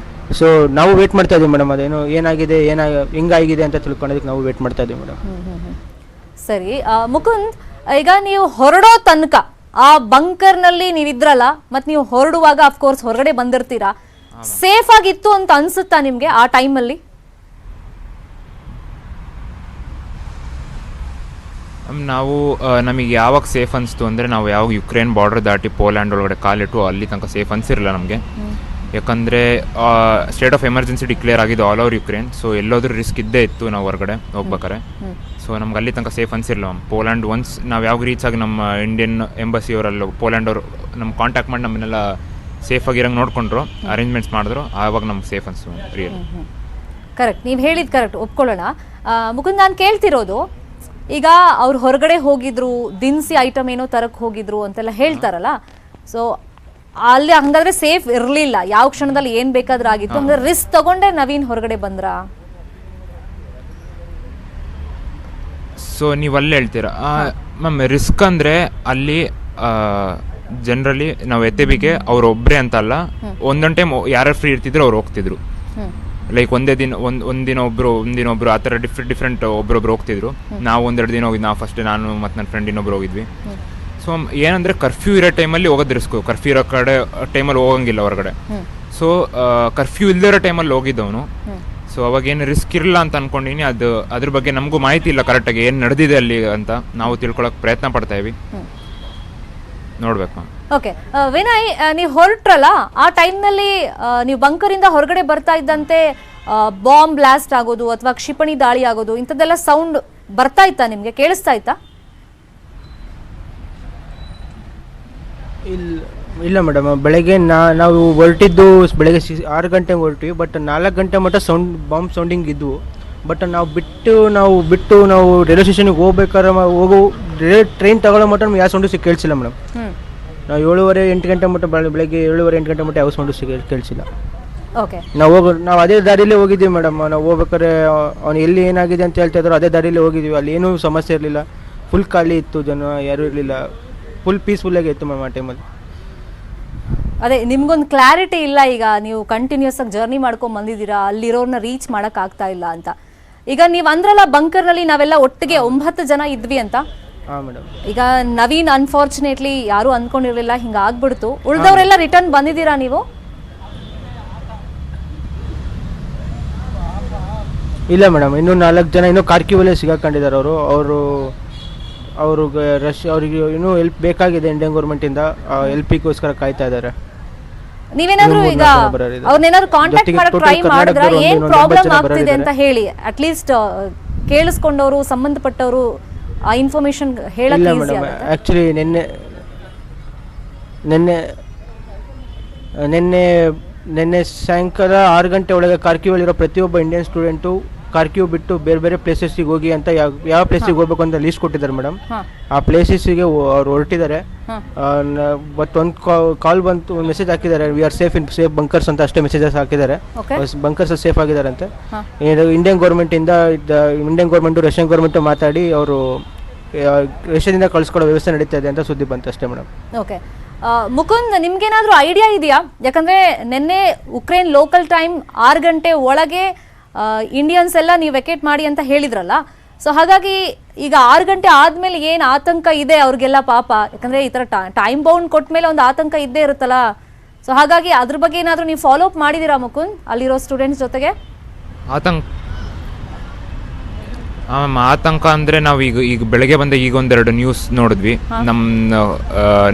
ಸೊ ನಾವು ವೇಟ್ ಮಾಡ್ತಾ ಇದ್ದೀವಿ ಮೇಡಮ್, ಅದೇನು ಏನಾಗಿದೆ ಹೆಂಗಾಗಿದೆ ಅಂತ ತಿಳ್ಕೊಳ್ಳೋದಕ್ಕೆ ನಾವು ವೇಟ್ ಮಾಡ್ತಾ ಇದ್ದೀವಿ ಮೇಡಮ್. ಸರಿ, ಮುಕುಂದ್, ಈಗ ನೀವು ಹೊರಡೋ ತನಕ ಆ ಬಂಕರ್ನಲ್ಲಿ ನೀವಿದ್ರಲ್ಲ, ಮತ್ತು ನೀವು ಹೊರಡುವಾಗ ಅಫ್ಕೋರ್ಸ್ ಹೊರಗಡೆ ಬಂದಿರ್ತೀರಾ, ಸೇಫ್ ಆಗಿತ್ತು ಅಂತ ಅನ್ಸುತ್ತಾ ನಿಮಗೆ ಆ ಟೈಮಲ್ಲಿ? ನಾವು ನಮಗೆ ಯಾವಾಗ ಸೇಫ್ ಅನಿಸ್ತು ಅಂದರೆ ನಾವು ಯಾವಾಗ ಯುಕ್ರೇನ್ ಬಾರ್ಡರ್ ದಾಟಿ ಪೋಲ್ಯಾಂಡ್ ಒಳಗಡೆ ಕಾಲಿಟ್ಟು ಅಲ್ಲಿ ತನಕ ಸೇಫ್ ಅನಿಸಿರಲಿಲ್ಲ ನಮಗೆ. ಯಾಕಂದರೆ ಸ್ಟೇಟ್ ಆಫ್ ಎಮರ್ಜೆನ್ಸಿ ಡಿಕ್ಲೇರ್ ಆಗಿದೆ ಆಲ್ ಓವರ್ ಯುಕ್ರೇನ್. ಸೊ ಎಲ್ಲೋದ್ರೂ ರಿಸ್ಕ್ ಇದ್ದೇ ಇತ್ತು ನಾವು ಹೊರಗಡೆ ಹೋಗ್ಬೇಕಾರೆ. ಸೊ ನಮ್ಗೆ ಅಲ್ಲಿ ತನಕ ಸೇಫ್ ಅನಿಸಿರಲಿಲ್ಲ ಮ್ಯಾಮ್. ಪೋಲ್ಯಾಂಡ್ ಒನ್ಸ್ ನಾವು ಯಾವಾಗ ರೀಚ್ ಆಗಿ ನಮ್ಮ ಇಂಡಿಯನ್ ಎಂಬಸಿಯವರೆಲ್ಲ ಪೋಲ್ಯಾಂಡ್ ಅವರು ನಮ್ಗೆ ಕಾಂಟ್ಯಾಕ್ಟ್ ಮಾಡಿ ನಮ್ಮನ್ನೆಲ್ಲ ಸೇಫಾಗಿರಂಗೆ ನೋಡ್ಕೊಂಡ್ರು, ಅರೇಂಜ್ಮೆಂಟ್ಸ್ ಮಾಡಿದ್ರು, ಆವಾಗ ನಮ್ಗೆ ಸೇಫ್ ಅನಿಸ್ತು ರಿಯಲ್. ಕರೆಕ್ಟ್, ನೀವು ಹೇಳಿದ್ದು ಕರೆಕ್ಟ್, ಒಪ್ಕೊಳ್ಳೋಣ. ಮುಕುಂದ್, ನಾನು ಕೇಳ್ತಿರೋದು, ಈಗ ಅವ್ರು ಹೊರಗಡೆ ಹೋಗಿದ್ರು, ದಿನಸಿ ಐಟಮ್ ಏನೋ ತರಕ್ಕೆ ಹೋಗಿದ್ರು ಅಂತೆಲ್ಲ ಹೇಳ್ತಾರಲ್ಲ, ಸೊ ಅಲ್ಲಿ ಹಂಗಾದ್ರೆ ಸೇಫ್ ಇರಲಿಲ್ಲ, ಯಾವ ಕ್ಷಣದಲ್ಲಿ ಏನು ಬೇಕಾದ್ರೂ ಆಗಿತ್ತು, ಅಂದ್ರೆ ರಿಸ್ಕ್ ತಗೊಂಡೆ ನವೀನ್ ಹೊರಗಡೆ ಬಂದ್ರ? ಸೊ ನೀವು ಅಲ್ಲಿ ಹೇಳ್ತೀರಾ ಮ್ಯಾಮ್, ರಿಸ್ಕ್ ಅಂದರೆ ಅಲ್ಲಿ ಜನರಲಿ ನಾವು ಎತ್ತೆಬಿಗೆ ಅವ್ರೊಬ್ಬರೇ ಅಂತ ಅಲ್ಲ, ಒಂದೊಂದು ಟೈಮ್ ಯಾರ್ಯಾರು ಫ್ರೀ ಇರ್ತಿದ್ರು ಅವ್ರು ಹೋಗ್ತಿದ್ರು. ಲೈಕ್ ಒಂದಿನ ಒಬ್ಬರು ಆ ಥರ ಡಿಫ್ರೆಂಟ್ ಒಬ್ಬರೊಬ್ರು ಹೋಗ್ತಿದ್ರು. ನಾವು ಒಂದೆರಡು ದಿನ ಹೋಗಿದ್ದು, ನಾವು ಫಸ್ಟ್ ನಾನು ಮತ್ತು ನನ್ನ ಫ್ರೆಂಡ್ ಇನ್ನೊಬ್ರು ಹೋಗಿದ್ವಿ. ಸೊ ಏನಂದರೆ ಕರ್ಫ್ಯೂ ಇರೋ ಟೈಮಲ್ಲಿ ಹೋಗೋದು ರಿಸ್ಕು, ಕರ್ಫ್ಯೂ ಇರೋ ಕಡೆ ಟೈಮಲ್ಲಿ ಹೋಗಂಗಿಲ್ಲ ಹೊರಗಡೆ. ಸೊ ಕರ್ಫ್ಯೂ ಇಲ್ಲದಿರೋ ಟೈಮಲ್ಲಿ ಹೋಗಿದ್ದವನು. ಸೊ ಅವಾಗ ಏನು ರಿಸ್ಕ್ ಇರಲ್ಲ ಅಂತ ಅನ್ಕೊಂಡಿನಿ. ಅದ್ರ ಬಗ್ಗೆ ನಮಗೂ ಮಾಹಿತಿ ಇಲ್ಲ ಕರೆಕ್ಟಾಗಿ ಏನು ನಡೆದಿದೆ ಅಲ್ಲಿ ಅಂತ. ನಾವು ತಿಳ್ಕೊಳಕ್ಕೆ ಪ್ರಯತ್ನ ಪಡ್ತಾ ಇವಿ, ನೋಡ್ಬೇಕು. ಓಕೆ ವಿನಯ್, ನೀವು ಹೊರಟ್ರಲ್ಲ ಆ ಟೈಮ್ನಲ್ಲಿ ನೀವು ಬಂಕರಿಂದ ಹೊರಗಡೆ ಬರ್ತಾ ಇದ್ದಂತೆ ಬಾಂಬ್ ಬ್ಲಾಸ್ಟ್ ಆಗೋದು ಅಥವಾ ಕ್ಷಿಪಣಿ ದಾಳಿ ಆಗೋದು ಇಂಥದ್ದೆಲ್ಲ ಸೌಂಡ್ ಬರ್ತಾ ಇತ್ತಾ, ನಿಮಗೆ ಕೇಳಿಸ್ತಾ ಇತ್ತಾ? ಇಲ್ಲ ಮೇಡಮ್, ಬೆಳಗ್ಗೆ ನಾವು ಹೊರಟಿದ್ದು ಬೆಳಗ್ಗೆ 6 ಗಂಟೆಗೆ ಹೊರಟಿವಿ. ಬಟ್ 4 ಗಂಟೆ ಮಟ್ಟ ಬಾಂಬ್ ಸೌಂಡಿಂಗ್ ಇದ್ವು. ಬಟ್ ನಾವು ಬಿಟ್ಟು ನಾವು ರೈಲ್ವೆ ಸ್ಟೇಷನ್ಗೆ ಹೋಗ್ಬೇಕಾದ್ರೆ ಟ್ರೈನ್ ತಗೊಳ್ಳೋ ಮಟ್ಟ ನಮ್ಗೆ ಯಾವ ಸೌಂಡು ಕೇಳಿಸಿಲ್ಲ ಮೇಡಮ್. ನಾವು 7:30-8 ಗಂಟೆ ಮಟ್ಟ ಬೆಳಗ್ಗೆ 7:30-8 ಗಂಟೆ ಮಟ್ಟ ಯಾವ ಸೌಂಡು ಕೇಳಿಸಿಲ್ಲ. ನಾವು ಅದೇ ದಾರಿಯಲ್ಲೇ ಹೋಗಿದ್ದೀವಿ ಮೇಡಮ್. ನಾವು ಹೋಗ್ಬೇಕಾದ್ರೆ ಅವ್ನು ಎಲ್ಲಿ ಏನಾಗಿದೆ ಅಂತ ಹೇಳ್ತಾ ಇದ್ರು, ಅದೇ ದಾರಿಯಲ್ಲೇ ಹೋಗಿದ್ವಿ. ಅಲ್ಲಿ ಏನೂ ಸಮಸ್ಯೆ ಇರಲಿಲ್ಲ, ಫುಲ್ ಖಾಲಿ ಇತ್ತು, ಜನ ಯಾರೂ ಇರಲಿಲ್ಲ, ಫುಲ್ ಪೀಸ್ಫುಲ್ಲಾಗಿ ಇತ್ತು ಮ್ಯಾಮ್ ಆ ಟೈಮಲ್ಲಿ. ಅದೇ ನಿಮ್ಗೊಂದು ಕ್ಲಾರಿಟಿ ಇಲ್ಲ, ಈಗ ನೀವು ಕಂಟಿನ್ಯೂಸ್ ಆಗಿ ಜರ್ನಿ ಮಾಡ್ಕೊಂಡ್ ಬಂದಿದ್ದೀರಾ, ಅಲ್ಲಿರೋರ್ನ ರೀಚ್ ಮಾಡಕ್ ಆಗ್ತಾ ಇಲ್ಲ ಅಂತ. ಈಗ ನೀವು ಅಂದ್ರಲ್ಲ ಬಂಕರ್ನಲ್ಲಿ ನಾವೆಲ್ಲ ಒಟ್ಟಿಗೆ 9 ಜನ ಇದ್ವಿ ಅಂತ. ಈಗ ನವೀನ್ ಅನ್ಫಾರ್ಚುನೇಟ್ಲಿ ಯಾರು ಅನ್ಕೊಂಡಿರ್ಲಿಲ್ಲ, ಹಿಂಗ ಆಗ್ಬಿಡ್ತು. ಉಳ್ದವ್ರೆಲ್ಲ ರಿಟರ್ನ್ ಬಂದಿದ್ದೀರಾ ನೀವು? ಇಲ್ಲ ಮೇಡಮ್, ಇನ್ನೂ 4 ಜನ ಇನ್ನೂ ಕಾರ್ಕಿವಲ್ಲೇ ಸಿಗಾಕೊಂಡಿದ್ದಾರೆ. ಅವ್ರಿಗೆ ಇನ್ನೂ ಹೆಲ್ಪ್ ಬೇಕಾಗಿದೆ ಇಂಡಿಯನ್ ಗೌರ್ಮೆಂಟಿಂದ, ಹೆಲ್ಪಿಗೋಸ್ಕರ ಕಾಯ್ತಾ ಇದ್ದಾರೆ. ನೀವೇನಾದ್ರೂ ಈಗ ಅವ್ರನ್ನೇನಾದ್ರು ಕಾಂಟ್ಯಾಕ್ಟ್ ಮಾಡಕ್ ಟ್ರೈ ಮಾಡಿದ್ರ, ಏನ್ ಪ್ರಾಬ್ಲಮ್ ಆಗ್ತಿದೆ ಅಂತ ಹೇಳಿ ಅಟ್ ಲೀಸ್ಟ್ ಕೇಳಿಸ್ಕೊಂಡವರು ಸಂಬಂಧಪಟ್ಟವರು ಆ ಇನ್ಫಾರ್ಮೇಶನ್ ಹೇಳಕ್ಕೆ ಈಸಿ ಆಗುತ್ತೆ. ಆಕ್ಚುಲಿ ನಿನ್ನೆ ಸಾಯಂಕಾಲ 6 ಗಂಟೆ ಒಳಗೆ ಕಾರ್ಕಿವಲ್ಲಿರೋ ಪ್ರತಿಯೊಬ್ಬ ಇಂಡಿಯನ್ ಸ್ಟೂಡೆಂಟು ಕಾರ್ಕ್ಯೂ ಬಿಟ್ಟು ಬೇರೆ ಬೇರೆ ಪ್ಲೇಸಸ್ಸಿಗೆ ಹೋಗಿ ಅಂತ ಯಾವ ಪ್ಲೇಸಿಗೆ ಹೋಗ್ಬೇಕು ಅಂತ ಲೀಸ್ಟ್ ಕೊಟ್ಟಿದ್ದಾರೆ ಮೇಡಮ್. ಆ ಪ್ಲೇಸಸ್ಸಿಗೆ ಅವ್ರು ಹೊರಟಿದ್ದಾರೆ. ಬಟ್ ಒಂದು ಕಾಲ್ ಬಂತು, ಮೆಸೇಜ್ ಹಾಕಿದ್ದಾರೆ, we are safe in safe bunkers ಅಂತ ಅಷ್ಟೇ ಮೆಸೇಜಸ್ ಹಾಕಿದ್ದಾರೆ. ಬಂಕರ್ಸ್ ಸೇಫ್ ಆಗಿದ್ದಾರೆ ಅಂತ. ಇಂಡಿಯನ್ ಗೌರ್ಮೆಂಟಿಂದ ಇಂಡಿಯನ್ ಗೌರ್ಮೆಂಟು ರಷ್ಯನ್ ಗೌರ್ಮೆಂಟು ಮಾತಾಡಿ ಅವರು ರಷ್ಯಾದಿಂದ ಕಳಿಸ್ಕೊಡೋ ವ್ಯವಸ್ಥೆ ನಡೀತಾ ಇದೆ ಅಂತ ಸುದ್ದಿ ಬಂತು ಅಷ್ಟೇ ಮೇಡಮ್. ಓಕೆ ಮುಕುಂದ್, ನಿಮ್ಗೇನಾದ್ರೂ ಐಡಿಯಾ ಇದೆಯಾ? ಯಾಕಂದ್ರೆ ನಿನ್ನೆ ಉಕ್ರೇನ್ ಲೋಕಲ್ ಟೈಮ್ 6 ಗಂಟೆ ಒಳಗೆ ಇಂಡಿಯನ್ಸ್ ಎಲ್ಲ ನೀವು ವೆಕೇಟ್ ಮಾಡಿ ಅಂತ ಹೇಳಿದ್ರಲ್ಲ. ಸೊ ಹಾಗಾಗಿ ಈಗ 6 ಗಂಟೆ ಆದ್ಮೇಲೆ ಏನ್ ಆತಂಕ ಇದೆ ಅವ್ರಿಗೆಲ್ಲ ಪಾಪ, ಯಾಕಂದ್ರೆ ಈ ತರ ಟೈಮ್ ಬೌಂಡ್ ಕೊಟ್ಟ ಮೇಲೆ ಒಂದು ಆತಂಕ ಇದ್ದೇ ಇರುತ್ತಲ್ಲ. ಸೊ ಹಾಗಾಗಿ ಅದ್ರ ಬಗ್ಗೆ ಏನಾದ್ರು ನೀವು ಫಾಲೋ ಅಪ್ ಮಾಡಿದೀರಾ ಮುಕುಂದ್ ಅಲ್ಲಿರೋ ಸ್ಟೂಡೆಂಟ್ಸ್ ಜೊತೆಗೆ? ಆತಂಕ ಅಂದ್ರೆ ನಾವು ಈಗ ಬೆಳಗ್ಗೆ ಬಂದ ಈಗ ಒಂದೆರಡು ನ್ಯೂಸ್ ನೋಡಿದ್ವಿ.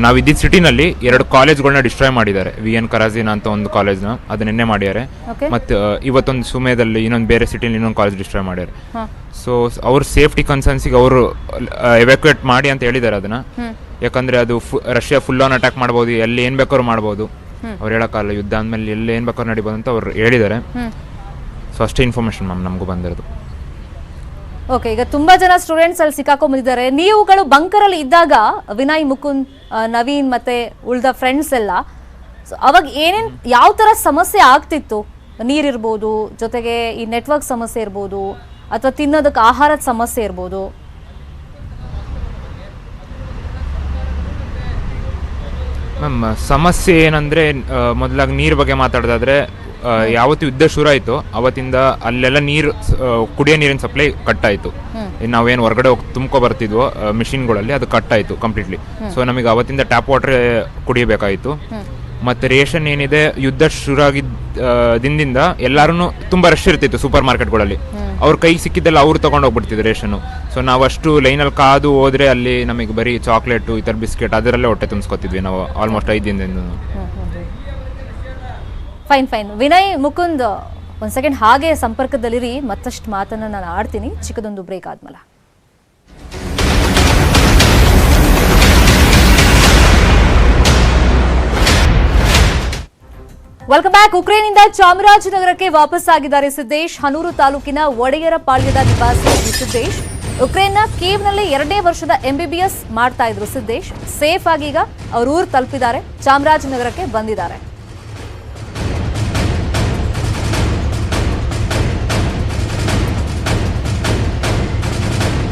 ನಾವಿದ್ದಿದ್ದ ಸಿಟಿನಲ್ಲಿ 2 ಕಾಲೇಜ್ಗಳನ್ನ ಡಿಸ್ಟ್ರಾಯ್ ಮಾಡಿದ್ದಾರೆ. VN ಕರಾಜಿನ್ ಅಂತ ಒಂದು ಕಾಲೇಜ್ನ ಅದು ನಿನ್ನೆ ಮಾಡಿದ್ದಾರೆ. ಮತ್ತೆ ಇವತ್ತೊಂದು ಸುಮೇದಲ್ಲಿ ಇನ್ನೊಂದು ಬೇರೆ ಸಿಟಿಲಿ ಇನ್ನೊಂದು ಕಾಲೇಜ್ ಡಿಸ್ಟ್ರಾಯ್ ಮಾಡ್ಯಾರೆ. ಸೊ ಅವ್ರ ಸೇಫ್ಟಿ ಕನ್ಸರ್ನ್ಸಿಗೆ ಅವರು ಎವ್ಯಾಕ್ಯುಯೇಟ್ ಮಾಡಿ ಅಂತ ಹೇಳಿದ್ದಾರೆ ಅದನ್ನ. ಯಾಕಂದ್ರೆ ಅದು ರಷ್ಯಾ ಫುಲ್ ಆನ್ ಅಟ್ಯಾಕ್ ಮಾಡ್ಬೋದು, ಎಲ್ಲಿ ಏನ್ ಬೇಕಾದ್ರು ಮಾಡ್ಬೋದು. ಅವ್ರು ಹೇಳಕ್ಕಾಗಲ್ಲ, ಯುದ್ಧ ಅಂದ್ಮೇಲೆ ಎಲ್ಲಿ ಏನ್ ಬೇಕಾದ್ರು ನಡಿಬೋದು ಅಂತ ಅವ್ರು ಹೇಳಿದ್ದಾರೆ. ಸೊ ಅಷ್ಟೇ ಇನ್ಫಾರ್ಮೇಶನ್ ಮ್ಯಾಮ್ ನಮಗೂ ಬಂದಿರೋದು. ಓಕೆ, ಈಗ ತುಂಬಾ ಜನ ಸ್ಟೂಡೆಂಟ್ಸ್ ಅಲ್ಲಿ ಸಿಕ್ಕಾಕೊಂಡ್ಬಂದಿದ್ದಾರೆ. ನೀವುಗಳು ಬಂಕರ್ ಅಲ್ಲಿ ಇದ್ದಾಗ ವಿನಯ್, ಮುಕುಂದ್, ನವೀನ್ ಮತ್ತೆ ಉಳ್ದ ಫ್ರೆಂಡ್ಸ್ ಎಲ್ಲ, ಅವಾಗ ಏನೇನ್ ಯಾವ ತರ ಸಮಸ್ಯೆ ಆಗ್ತಿತ್ತು? ನೀರಿರ್ಬೋದು, ಜೊತೆಗೆ ಈ ನೆಟ್ವರ್ಕ್ ಸಮಸ್ಯೆ ಇರ್ಬೋದು, ಅಥವಾ ತಿನ್ನೋದಕ್ಕೆ ಆಹಾರದ ಸಮಸ್ಯೆ ಇರ್ಬೋದು. ಮ್ಯಾಮ್ ಸಮಸ್ಯೆ ಏನಂದ್ರೆ, ಮೊದಲಾಗಿ ನೀರ್ ಬಗ್ಗೆ ಮಾತಾಡೋದಾದ್ರೆ, ಯಾವತ್ತು ಯುದ್ಧ ಶುರು ಆಯ್ತು ಅವತ್ತಿಂದ ಅಲ್ಲೆಲ್ಲ ನೀರು, ಕುಡಿಯೋ ನೀರಿನ ಸಪ್ಲೈ ಕಟ್ ಆಯ್ತು. ನಾವೇನು ಹೊರಗಡೆ ಹೋಗಿ ತುಂಬ್ಕೊ ಬರ್ತಿದ್ವೋ ಮಿಷಿನ್ಗಳಲ್ಲಿ, ಅದು ಕಟ್ ಆಯ್ತು ಕಂಪ್ಲೀಟ್ಲಿ. ಸೊ ನಮಗೆ ಅವತ್ತಿಂದ ಟ್ಯಾಪ್ ವಾಟರ್ ಕುಡಿಯಬೇಕಾಯ್ತು. ಮತ್ತೆ ರೇಷನ್ ಏನಿದೆ, ಯುದ್ಧ ಶುರು ಆಗಿದ್ದ ದಿನದಿಂದ ಎಲ್ಲಾರು ತುಂಬಾ ರಶ್ ಇರ್ತಿತ್ತು ಸೂಪರ್ ಮಾರ್ಕೆಟ್ಗಳಲ್ಲಿ. ಅವ್ರ ಕೈಗೆ ಸಿಕ್ಕಿದ್ದೆಲ್ಲ ಅವ್ರು ತಗೊಂಡೋಗ್ಬಿಡ್ತಿದ್ರು ರೇಷನ್ನು. ಸೊ ನಾವಷ್ಟು ಲೈನಲ್ಲಿ ಕಾದು ಹೋದ್ರೆ ಅಲ್ಲಿ ನಮಗೆ ಬರೀ ಚಾಕ್ಲೇಟು, ಈ ಥರ ಬಿಸ್ಕೆಟ್ ಅದರಲ್ಲೇ ಹೊಟ್ಟೆ ತುಂಬಿಸ್ಕೊತಿದ್ವಿ ನಾವು ಆಲ್ಮೋಸ್ಟ್ 5 ದಿನದಿಂದ. ಫೈನ್ ವಿನಯ್, ಮುಕುಂದ್, ಒಂದ್ ಸೆಕೆಂಡ್ ಹಾಗೆ ಸಂಪರ್ಕದಲ್ಲಿರಿ, ಮತ್ತಷ್ಟು ಮಾತನ್ನ ನಾನು ಆಡ್ತೀನಿ ಚಿಕ್ಕದೊಂದು ಬ್ರೇಕ್ ಆದ್ಮೇಲೆ. Welcome back. ಉಕ್ರೇನಿಂದ ಚಾಮರಾಜನಗರಕ್ಕೆ ವಾಪಸ್ ಆಗಿದ್ದಾರೆ ಸಿದ್ದೇಶ್. ಹನೂರು ತಾಲೂಕಿನ ಒಡೆಯರ ಪಾಳ್ಯದ ನಿವಾಸಿ ಸಿದ್ದೇಶ್ ಉಕ್ರೇನ್ನ ಕೀವ್ನಲ್ಲಿ 2ನೇ ವರ್ಷದ MBBS ಮಾಡ್ತಾ ಇದ್ರು. ಸಿದ್ದೇಶ್ ಸೇಫ್ ಆಗಿ ಈಗ ಅವ್ರ ಊರು ತಲುಪಿದ್ದಾರೆ, ಚಾಮರಾಜನಗರಕ್ಕೆ ಬಂದಿದ್ದಾರೆ.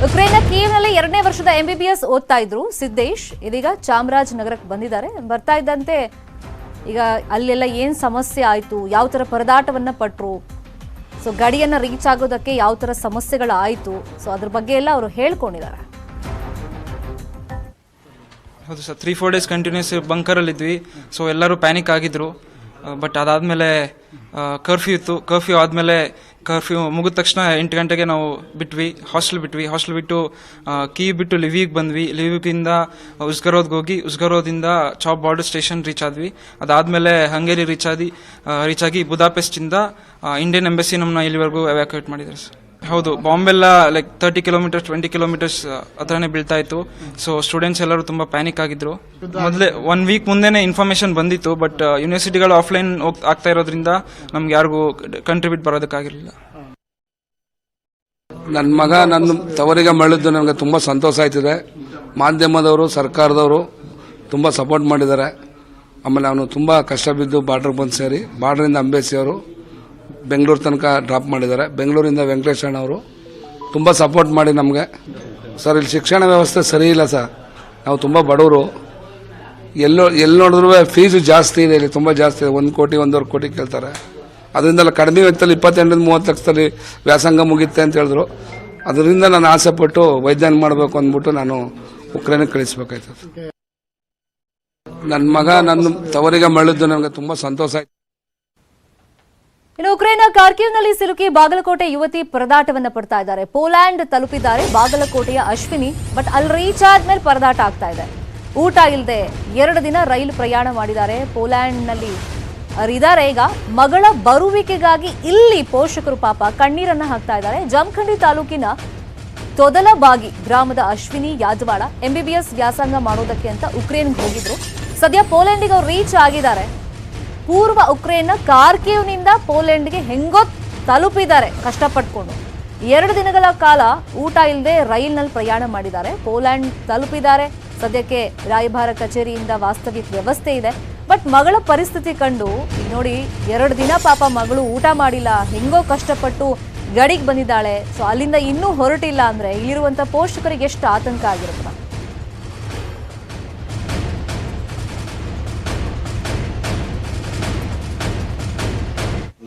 ಉಕ್ರೇನ್ನ ಕೀವ್ನಲ್ಲಿ 2ನೇ ವರ್ಷದ MBBS ಓದ್ತಾ ಇದ್ರು ಸಿದ್ದೇಶ್. ಇದೀಗ ಚಾಮರಾಜನಗರಕ್ಕೆ ಬಂದಿದ್ದಾರೆ. ಬರ್ತಾ ಇದ್ದಂತೆ ಈಗ ಅಲ್ಲೆಲ್ಲ ಏನ್ ಸಮಸ್ಯೆ ಆಯ್ತು, ಯಾವ ತರ ಪರದಾಟವನ್ನ ಪಟ್ರು, ಸೊ ಗಡಿಯನ್ನ ರೀಚ್ ಆಗೋದಕ್ಕೆ ಯಾವ ತರ ಸಮಸ್ಯೆಗಳಾಯಿತು, ಸೊ ಅದ್ರ ಬಗ್ಗೆ ಎಲ್ಲ ಅವರು ಹೇಳ್ಕೊಂಡಿದ್ದಾರೆ. ಹೌದು ಸರ್, 3-4 ಡೇಸ್ ಕಂಟಿನ್ಯೂಸ್ ಬಂಕರಲ್ಲಿದ್ವಿ. ಸೊ ಎಲ್ಲರೂ ಪ್ಯಾನಿಕ್ ಆಗಿದ್ರು. ಬಟ್ ಅದಾದಮೇಲೆ ಕರ್ಫ್ಯೂ ಇತ್ತು. ಕರ್ಫ್ಯೂ ಆದಮೇಲೆ ಕರ್ಫ್ಯೂ ಮುಗಿದ ತಕ್ಷಣ 8 ಗಂಟೆಗೆ ನಾವು ಹಾಸ್ಟೆಲ್ ಬಿಟ್ಟು ಕೀ ಬಿಟ್ಟು ಲಿವಿಗೆ ಬಂದ್ವಿ. ಲಿವಿಗಿಂದ ಉಸ್ಗರೋದ್ಗೆ ಹೋಗಿ ಉಸ್ಗರೋದಿಂದ ಚಾಪ್ ಬಾರ್ಡರ್ ಸ್ಟೇಷನ್ ರೀಚ್ ಆದ್ವಿ. ಅದಾದಮೇಲೆ ಹಂಗೇರಿ ರೀಚ್ ಆಗಿ ಬುದಾಪೆಸ್ಟಿಂದ ಇಂಡಿಯನ್ ಎಂಬಸಿ ನಮ್ಮನ್ನ ಇಲ್ಲಿವರೆಗೂ ಎವ್ಯಾಕ್ಯುಯೇಟ್ ಮಾಡಿದ್ದಾರೆ ಸರ್. ಹೌದು, ಬಾಂಬೆಲ್ಲ ಲೈಕ್ 30 ಕಿಲೋಮೀಟರ್ಸ್ 20 ಕಿಲೋಮೀಟರ್ಸ್ ಹತ್ರನೇ ಬೀಳ್ತಾ ಇತ್ತು. ಸೊ ಸ್ಟೂಡೆಂಟ್ಸ್ ಎಲ್ಲರೂ ತುಂಬ ಪ್ಯಾನಿಕ್ ಆಗಿದ್ರು. ಮೊದಲೇ 1 ವೀಕ್ ಮುಂದೆನೇ ಇನ್ಫಾರ್ಮೇಶನ್ ಬಂದಿತ್ತು. ಬಟ್ ಯೂನಿವರ್ಸಿಟಿಗಳು ಆಫ್ಲೈನ್ ಆಗ್ತಾ ಇರೋದ್ರಿಂದ ನಮ್ಗೆ ಯಾರಿಗೂ ಕಂಟ್ರಿಬ್ಯೂಟ್ ಬರೋದಕ್ಕಾಗಿರಲಿಲ್ಲ. ನನ್ನ ಮಗ ನನ್ನ ತವರಿಗೆ ಮರಳಿದ್ದು ನನಗೆ ತುಂಬ ಸಂತೋಷ ಆಯ್ತಿದೆ. ಮಾಧ್ಯಮದವರು, ಸರ್ಕಾರದವರು ತುಂಬ ಸಪೋರ್ಟ್ ಮಾಡಿದ್ದಾರೆ. ಆಮೇಲೆ ಅವನು ತುಂಬ ಕಷ್ಟ ಬಿದ್ದು ಬಾರ್ಡ್ರಿಗೆ ಬಂದು ಸೇರಿ ಬಾರ್ಡ್ರಿಂದ ಅಂಬೇಸಿ ಅವರು ಬೆಂಗಳೂರು ತನಕ ಡ್ರಾಪ್ ಮಾಡಿದ್ದಾರೆ. ಬೆಂಗಳೂರಿಂದ ವೆಂಕಟೇಶ್ ಅಣ್ಣ ಅವರು ತುಂಬ ಸಪೋರ್ಟ್ ಮಾಡಿ ನಮಗೆ. ಸರ್, ಇಲ್ಲಿ ಶಿಕ್ಷಣ ವ್ಯವಸ್ಥೆ ಸರಿ ಇಲ್ಲ ಸರ್. ನಾವು ತುಂಬ ಬಡವರು. ಎಲ್ಲಿ ನೋಡಿದ್ರು ಫೀಸು ಜಾಸ್ತಿ ಇದೆ, ಇಲ್ಲಿ ತುಂಬ ಜಾಸ್ತಿ ಇದೆ. 1 ಕೋಟಿ 1.5 ಕೋಟಿ ಕೇಳ್ತಾರೆ. ಅದರಿಂದಲ್ಲ ಕಡಿಮೆ ವೆಚ್ಚದಲ್ಲಿ 28-30 ಲಕ್ಷದಲ್ಲಿ ವ್ಯಾಸಂಗ ಮುಗಿಯುತ್ತೆ ಅಂತ ಹೇಳಿದ್ರು. ಅದರಿಂದ ನಾನು ಆಸೆ ಪಟ್ಟು ವೈದ್ಯನ ಮಾಡಬೇಕು ಅಂದ್ಬಿಟ್ಟು ನಾನು ಉಕ್ರೇನಿಗೆ ಕಳಿಸ್ಬೇಕಾಯ್ತು. ನನ್ನ ಮಗ ನನ್ನ ತವರಿಗೆ ಮರಳಿದ್ದು ನನಗೆ ತುಂಬ ಸಂತೋಷ ಆಯ್ತು. ಇನ್ನು ಉಕ್ರೇನ್ನ ಕಾರ್ಕಿವ್ನಲ್ಲಿ ಸಿಲುಕಿ ಬಾಗಲಕೋಟೆ ಯುವತಿ ಪರದಾಟವನ್ನ ಪಡ್ತಾ ಇದ್ದಾರೆ. ಪೋಲ್ಯಾಂಡ್ ತಲುಪಿದ್ದಾರೆ ಬಾಗಲಕೋಟೆಯ ಅಶ್ವಿನಿ. ಬಟ್ ಅಲ್ಲಿ ರೀಚ್ ಆದ್ಮೇಲೆ ಪರದಾಟ ಆಗ್ತಾ ಇದೆ. ಊಟ ಇಲ್ಲದೆ 2 ದಿನ ರೈಲು ಪ್ರಯಾಣ ಮಾಡಿದ್ದಾರೆ. ಪೋಲ್ಯಾಂಡ್ನಲ್ಲಿ ಇದ್ದಾರೆ ಈಗ. ಮಗಳ ಬರುವಿಕೆಗಾಗಿ ಇಲ್ಲಿ ಪೋಷಕರು ಪಾಪ ಕಣ್ಣೀರನ್ನ ಹಾಕ್ತಾ ಇದ್ದಾರೆ. ಜಮಖಂಡಿ ತಾಲೂಕಿನ ತೊದಲಬಾಗಿ ಗ್ರಾಮದ ಅಶ್ವಿನಿ ಯಾದವಾಳ MBBS ವ್ಯಾಸಂಗ ಮಾಡೋದಕ್ಕೆ ಅಂತ ಉಕ್ರೇನ್ಗೆ ಹೋಗಿದ್ರು. ಸದ್ಯ ಪೋಲೆಂಡಿಗೆ ಅವ್ರು ರೀಚ್ ಆಗಿದ್ದಾರೆ. ಪೂರ್ವ ಉಕ್ರೇನ್ನ ಕಾರ್ಕಿವ್ನಿಂದ ಪೋಲೆಂಡ್ಗೆ ಹೆಂಗೋ ತಲುಪಿದ್ದಾರೆ ಕಷ್ಟಪಟ್ಕೊಂಡು. 2 ದಿನಗಳ ಕಾಲ ಊಟ ಇಲ್ಲದೆ ರೈಲ್ನಲ್ಲಿ ಪ್ರಯಾಣ ಮಾಡಿದ್ದಾರೆ. ಪೋಲ್ಯಾಂಡ್ ತಲುಪಿದ್ದಾರೆ. ಸದ್ಯಕ್ಕೆ ರಾಯಭಾರ ಕಚೇರಿಯಿಂದ ವಾಸ್ತವಿಕ ವ್ಯವಸ್ಥೆ ಇದೆ. ಬಟ್ ಮಗಳ ಪರಿಸ್ಥಿತಿ ಕಂಡು ಈಗ ನೋಡಿ, 2 ದಿನ ಪಾಪ ಮಗಳು ಊಟ ಮಾಡಿಲ್ಲ, ಹೆಂಗೋ ಕಷ್ಟಪಟ್ಟು ಗಡಿಗೆ ಬಂದಿದ್ದಾಳೆ. ಸೊ ಅಲ್ಲಿಂದ ಇನ್ನೂ ಹೊರಟಿಲ್ಲ ಅಂದ್ರೆ ಇಲ್ಲಿರುವಂತ ಪೋಷಕರಿಗೆ ಎಷ್ಟು ಆತಂಕ ಆಗಿರುತ್ತೆ.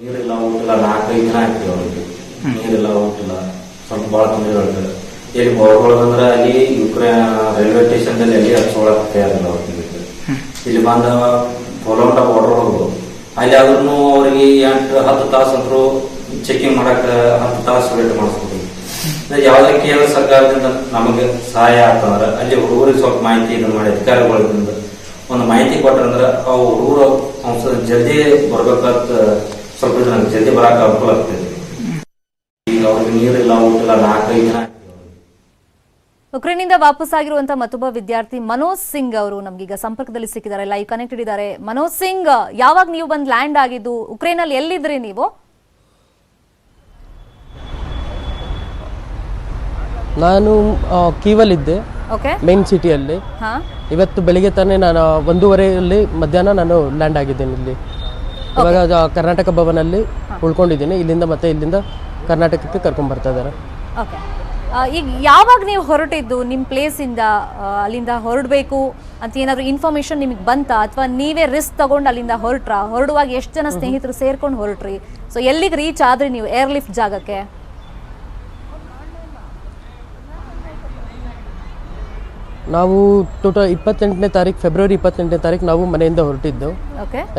ನೀರಿಲ್ಲ, ಊಟಿಲ್ಲ, 4-5 ದಿನ ಆಗ್ತೀವಿ ಅವ್ರಿಗೆ. ನೀರಿಲ್ಲ, ಊಟಿಲ್ಲ, ಸ್ವಲ್ಪ ಭಾಳ ತೊಂದರೆ ಹೇಳ್ತಾರೆ. ಇಲ್ಲಿ ಹೊರಗೊಳಗಂದ್ರೆ ಅಲ್ಲಿ ಯುಕ್ರೇನ್ ರೈಲ್ವೆ ಸ್ಟೇಷನ್ದಲ್ಲಿ ಅಲ್ಲಿ ಹಚ್ಕೊಳಕ್ ತಯಾರಿಲ್ಲ ಅವ್ರಿಗೆ. ಇಲ್ಲಿ ಬಂದ ಪೋಲೆಂಡ್ ಬಾರ್ಡರ್ ಹೋಗೋದು, ಅಲ್ಲಿ ಆದ್ರೂ ಅವ್ರಿಗೆ 8-10 ತಾಸು ಅಂತರೂ ಚೆಕಿಂಗ್ ಮಾಡಕ್ 10 ತಾಸು ವೇಟ್ ಮಾಡಿಸ್ಬೋದು. ಯಾವುದೇ ಕೇಂದ್ರ ಸರ್ಕಾರದಿಂದ ನಮಗೆ ಸಹಾಯ ಆಗ್ತಂದ್ರೆ ಅಲ್ಲಿ ಹುಡುಗರಿಗೆ ಸ್ವಲ್ಪ ಮಾಹಿತಿ ಇದನ್ನ ಮಾಡಿ ಅಧಿಕಾರಿಗಳಿಂದ ಒಂದು ಮಾಹಿತಿ ಕೊಟ್ರಂದ್ರೆ ಅವು ಹುಡುಗರು ಜಲ್ದಿ ಬರ್ಬೇಕಂತ ಸ್ವಲ್ಪ ಜಲ್ದಿ ಬರಕ್ಕೆ ಅನುಕೂಲ ಆಗ್ತದೆ. ಈಗ ಅವ್ರಿಗೆ ನೀರಿಲ್ಲ, ಊಟಿಲ್ಲ, 4-5 ದಿನ. ಉಕ್ರೇನ್ನಿಂದ ವಾಪಸ್ ಆಗಿರುವಂತಹ ಮತ್ತೊಬ್ಬ ವಿದ್ಯಾರ್ಥಿ ಮನೋಜ್ ಸಿಂಗ್ ಅವರು ನಮ್ಗೀಗ ಸಂಪರ್ಕದಲ್ಲಿ ಸಿಕ್ಕಿದ್ದಾರೆ, ಲೈವ್ ಕನೆಕ್ಟೆಡ್ ಇದ್ದಾರೆ. ಮನೋಜ್ ಸಿಂಗ್, ಯಾವಾಗ ನೀವು ಬಂದು ಲ್ಯಾಂಡ್ ಆಗಿದ್ದು? ಉಕ್ರೇನಲ್ಲಿ ಎಲ್ಲಿದ್ರಿ ನೀವು? ನಾನು ಕೀವಲ್ಲಿದ್ದೆ, ಮೇನ್ ಸಿಟಿಯಲ್ಲಿ. ಇವತ್ತು ಬೆಳಿಗ್ಗೆ ತಾನೇ ನಾನು 1:30 ಮಧ್ಯಾಹ್ನ ನಾನು ಲ್ಯಾಂಡ್ ಆಗಿದ್ದೇನೆ ಇಲ್ಲಿ. ಇವಾಗ ಕರ್ನಾಟಕ ಭವನಲ್ಲಿ ಉಳ್ಕೊಂಡಿದ್ದೀನಿ. ಇಲ್ಲಿಂದ ಕರ್ನಾಟಕಕ್ಕೆ ಕರ್ಕೊಂಡ್ ಬರ್ತಾ ಇದ್ದಾರೆ. ಈಗ ಯಾವಾಗ ನೀವು ಹೊರಟಿದ್ದು ನಿಮ್ಮ ಪ್ಲೇಸ್ ಇಂದ? ಅಲ್ಲಿಂದ ಹೊರಡಬೇಕು ಅಂತ ಏನಾದ್ರು ಇನ್ಫಾರ್ಮೇಶನ್ ನಿಮಗೆ ಬಂತಾ, ಅಥವಾ ನೀವೇ ರಿಸ್ಕ್ ತಗೊಂಡು ಅಲ್ಲಿಂದ ಹೊರಡುವಾಗ ಎಷ್ಟು ಜನ ಸ್ನೇಹಿತರು ಸೇರ್ಕೊಂಡು ಹೊರಟ್ರಿ? ಸೊ ಎಲ್ಲಿಗೆ ರೀಚ್ ಆದ್ರಿ ನೀವು ಏರ್ ಲಿಫ್ಟ್ ಜಾಗಕ್ಕೆ? ನಾವು ಟೋಟಲ್ 28ನೇ ತಾರೀಕು, ಫೆಬ್ರವರಿ 28ನೇ ತಾರೀಕು ನಾವು ಮನೆಯಿಂದ ಹೊರಟಿದ್ದು.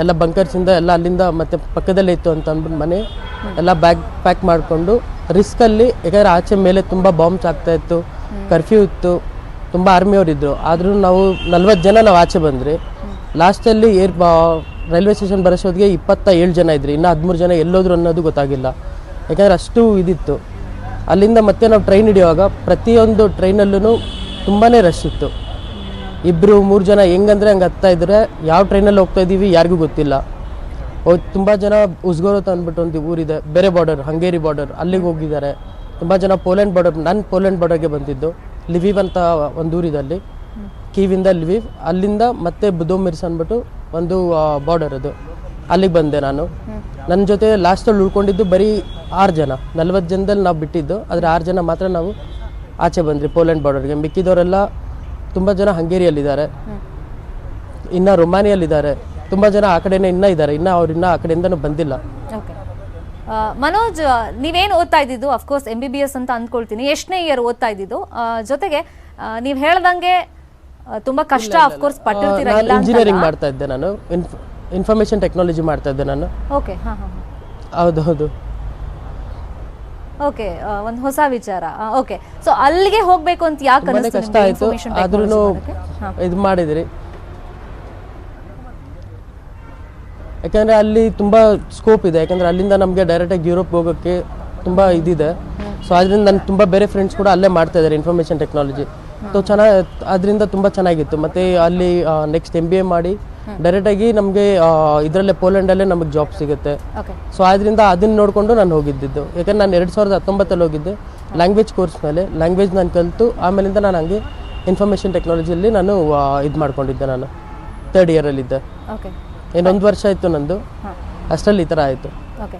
ಎಲ್ಲ ಬಂಕರ್ಸ್ ಇಂದ ಎಲ್ಲ ಅಲ್ಲಿಂದ ಮತ್ತೆ ಪಕ್ಕದಲ್ಲೇ ಇತ್ತು ಅಂತ ಅಂದ್ಬಿಟ್ಟು ಮನೆ ಎಲ್ಲ ಬ್ಯಾಗ್ ಪ್ಯಾಕ್ ಮಾಡಿಕೊಂಡು ರಿಸ್ಕಲ್ಲಿ, ಯಾಕಂದ್ರೆ ಆಚೆ ಮೇಲೆ ತುಂಬ ಬಾಂಬ್ಸ್ ಆಗ್ತಾ ಇತ್ತು, ಕರ್ಫ್ಯೂ ಇತ್ತು, ತುಂಬ ಆರ್ಮಿಯವ್ರು ಇದ್ರು. ಆದರೂ ನಾವು 40 ಜನ ನಾವು ಆಚೆ ಬಂದ್ರಿ. ಲಾಸ್ಟಲ್ಲಿ ರೈಲ್ವೆ ಸ್ಟೇಷನ್ ಬರೋಷ್ಟೊತ್ತಿಗೆ 27 ಜನ ಇದ್ರಿ. ಇನ್ನು 13 ಜನ ಎಲ್ಲೋದ್ರು ಅನ್ನೋದು ಗೊತ್ತಾಗಿಲ್ಲ, ಯಾಕಂದರೆ ಅಷ್ಟು ಇದಿತ್ತು. ಅಲ್ಲಿಂದ ಮತ್ತೆ ನಾವು ಟ್ರೈನ್ ಹಿಡಿಯುವಾಗ ಪ್ರತಿಯೊಂದು ಟ್ರೈನಲ್ಲೂ ತುಂಬಾ ರಶ್ ಇತ್ತು. 2-3 ಜನ ಹೆಂಗಂದ್ರೆ ಹಂಗೆ ಹತ್ತಾ ಇದ್ರೆ ಯಾವ ಟ್ರೈನಲ್ಲಿ ಹೋಗ್ತಾ ಇದ್ದೀವಿ ಯಾರಿಗೂ ಗೊತ್ತಿಲ್ಲ. ತುಂಬ ಜನ ಉಸ್ಗೋರೋತ್ ಅಂದ್ಬಿಟ್ಟು ಒಂದು ಊರಿದೆ, ಬೇರೆ ಬಾರ್ಡರ್, ಹಂಗೇರಿ ಬಾರ್ಡರ್, ಅಲ್ಲಿಗೆ ಹೋಗಿದ್ದಾರೆ. ತುಂಬ ಜನ ಪೋಲೆಂಡ್ ಬಾರ್ಡರ್, ನಾನು ಪೋಲೆಂಡ್ ಬಾರ್ಡರ್ಗೆ ಬಂದಿದ್ದು. ಲಿವಿವ್ ಅಂತ ಒಂದು ಊರಿದೆ, ಅಲ್ಲಿ ಕೀವಿಂದ ಲಿವಿವ್, ಅಲ್ಲಿಂದ ಮತ್ತೆ ಬುದೋಮಿರ್ಸ್ ಅಂದ್ಬಿಟ್ಟು ಒಂದು ಬಾರ್ಡರ್, ಅದು ಅಲ್ಲಿಗೆ ಬಂದೆ ನಾನು. ನನ್ನ ಜೊತೆ ಲಾಸ್ಟಲ್ಲಿ ಉಳ್ಕೊಂಡಿದ್ದು ಬರೀ 6 ಜನ. 40 ಜನದಲ್ಲಿ ನಾವು ಬಿಟ್ಟಿದ್ದು, ಆದರೆ 6 ಜನ ಮಾತ್ರ ನಾವು ಆಚೆ ಬಂದ್ರಿ ಪೋಲೆಂಡ್ ಬಾರ್ಡರ್ಗೆ. ಮಿಕ್ಕಿದವರೆಲ್ಲ ತುಂಬ ಜನ ಹಂಗೇರಿಯಲ್ಲಿದ್ದಾರೆ, ಇನ್ನು ರೊಮಾನಿಯಲ್ಲಿದ್ದಾರೆ, ತುಂಬ ಜನ ಆ ಕಡೆನೇ ಇನ್ನೂ ಇದ್ದಾರೆ. ಇನ್ನು ಅವ್ರು ಇನ್ನೂ ಆ ಕಡೆಯಿಂದನೂ ಬಂದಿಲ್ಲ. ಮನೋಜ್, ನೀವೇನು ಓದ್ತಾ ಇದ್ದಿದ್ದು? ಅಫ್ಕೋರ್ಸ್ MBBS ಅಂತ ಅಂದ್ಕೊಳ್ತೀನಿ. ಎಷ್ಟನೇ ಇಯರ್ ಓದ್ತಾ ಇದ್ದಿದ್ದು? ಜೊತೆಗೆ ನೀವು ಹೇಳ್ದಂಗೆ ತುಂಬಾ ಕಷ್ಟ ಅಫ್ಕೋರ್ಸ್ ಪಟ್ಟಿರ್ತೀರಾ. ಇಂಜಿನಿಯರಿಂಗ್ ಮಾಡ್ತಾ ಇದ್ದೆ ನಾನು, ಇನ್ಫಾರ್ಮೇಶನ್ ಟೆಕ್ನಾಲಜಿ ಮಾಡ್ತಾ ಇದ್ದೆ ನಾನು. ಓಕೆ, ಹೌದು. ಓಕೆ, ಒಂದು ಹೊಸ ವಿಚಾರ. ಓಕೆ, ಸೊ ಅಲ್ಲಿಗೆ ಹೋಗ್ಬೇಕು ಅಂತ ಯಾಕೆ ಅನಿಸ್ತು? ಕಷ್ಟ ಆಯ್ತು, ಆದ್ರೂ ಇದು ಮಾಡಿದ್ರಿ. ಯಾಕಂದರೆ ಅಲ್ಲಿ ತುಂಬ ಸ್ಕೋಪ್ ಇದೆ. ಯಾಕಂದರೆ ಅಲ್ಲಿಂದ ನಮಗೆ ಡೈರೆಕ್ಟಾಗಿ ಯುರೋಪ್ ಹೋಗೋಕ್ಕೆ ತುಂಬ ಇದಿದೆ. ಸೊ ಅದರಿಂದ ನನ್ನ ತುಂಬ ಬೇರೆ ಫ್ರೆಂಡ್ಸ್ ಕೂಡ ಅಲ್ಲೇ ಮಾಡ್ತಾ ಇದ್ದಾರೆ ಇನ್ಫಾರ್ಮೇಷನ್ ಟೆಕ್ನಾಲಜಿ. ಸೊ ಅದರಿಂದ ತುಂಬ ಚೆನ್ನಾಗಿತ್ತು. ಮತ್ತು ಅಲ್ಲಿ ನೆಕ್ಸ್ಟ್ MBA ಮಾಡಿ ಡೈರೆಕ್ಟಾಗಿ ನಮಗೆ ಇದರಲ್ಲೇ ಪೋಲೆಂಡಲ್ಲೇ ನಮಗೆ ಜಾಬ್ ಸಿಗುತ್ತೆ. ಸೊ ಅದರಿಂದ ಅದನ್ನು ನೋಡಿಕೊಂಡು ನಾನು ಹೋಗಿದ್ದಿದ್ದು. ಯಾಕಂದ್ರೆ ನಾನು 2019 ಹೋಗಿದ್ದೆ ಲ್ಯಾಂಗ್ವೇಜ್ ಕೋರ್ಸ್ ಮೇಲೆ. ಲ್ಯಾಂಗ್ವೇಜ್ ನಾನು ಕಲಿತು ಆಮೇಲಿಂದ ನಾನು ಹಂಗೆ ಇನ್ಫಾರ್ಮೇಷನ್ ಟೆಕ್ನಾಲಜಿಯಲ್ಲಿ ನಾನು ಇದು ಮಾಡ್ಕೊಂಡಿದ್ದೆ. ನಾನು 3rd ಇಯರಲ್ಲಿದ್ದೆ. ಇನ್ನೊಂದು ವರ್ಷ ಆಯಿತು ನಂದು, ಅಷ್ಟರಲ್ಲಿ ಈ ಥರ ಆಯಿತು. ಓಕೆ,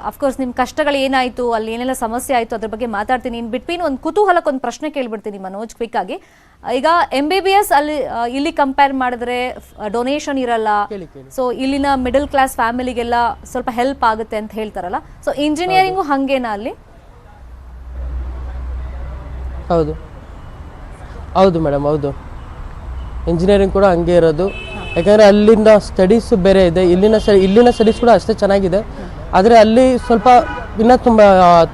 ಅಫ್ಕೋರ್ಸ್ ನಿಮ್ಮ ಕಷ್ಟಗಳು ಏನಾಯಿತು, ಅಲ್ಲಿ ಏನೆಲ್ಲ ಸಮಸ್ಯೆ ಆಯಿತು ಅದ್ರ ಬಗ್ಗೆ ಮಾತಾಡ್ತೀನಿ. ಇನ್ ಬಿಟ್ವೀನ್ ಒಂದು ಕುತೂಹಲಕ್ಕೆ ಒಂದು ಪ್ರಶ್ನೆ ಕೇಳ್ಬಿಡ್ತೀನಿ ಮನೋಜ್, ಕ್ವಿಕ್ ಆಗಿ. ಈಗ MBBS ಅಲ್ಲಿ ಇಲ್ಲಿ ಕಂಪೇರ್ ಮಾಡಿದ್ರೆ ಡೊನೇಷನ್ ಇರಲ್ಲ, ಸೊ ಇಲ್ಲಿನ ಮಿಡಲ್ ಕ್ಲಾಸ್ ಫ್ಯಾಮಿಲಿಗೆಲ್ಲ ಸ್ವಲ್ಪ ಹೆಲ್ಪ್ ಆಗುತ್ತೆ ಅಂತ ಹೇಳ್ತಾರಲ್ಲ. ಸೊ ಇಂಜಿನಿಯರಿಂಗು ಹಂಗೇನಾ ಅಲ್ಲಿ? ಹೌದು ಮೇಡಮ್, ಹೌದು. ಇಂಜಿನಿಯರಿಂಗ್ ಕೂಡ ಹಂಗೆ ಇರೋದು. ಯಾಕಂದರೆ ಅಲ್ಲಿಂದ ಸ್ಟಡೀಸ್ ಬೇರೆ ಇದೆ, ಇಲ್ಲಿನ ಸ್ಟಡೀಸ್ ಕೂಡ ಅಷ್ಟೇ ಚೆನ್ನಾಗಿದೆ. ಆದರೆ ಅಲ್ಲಿ ಸ್ವಲ್ಪ ಇನ್ನೂ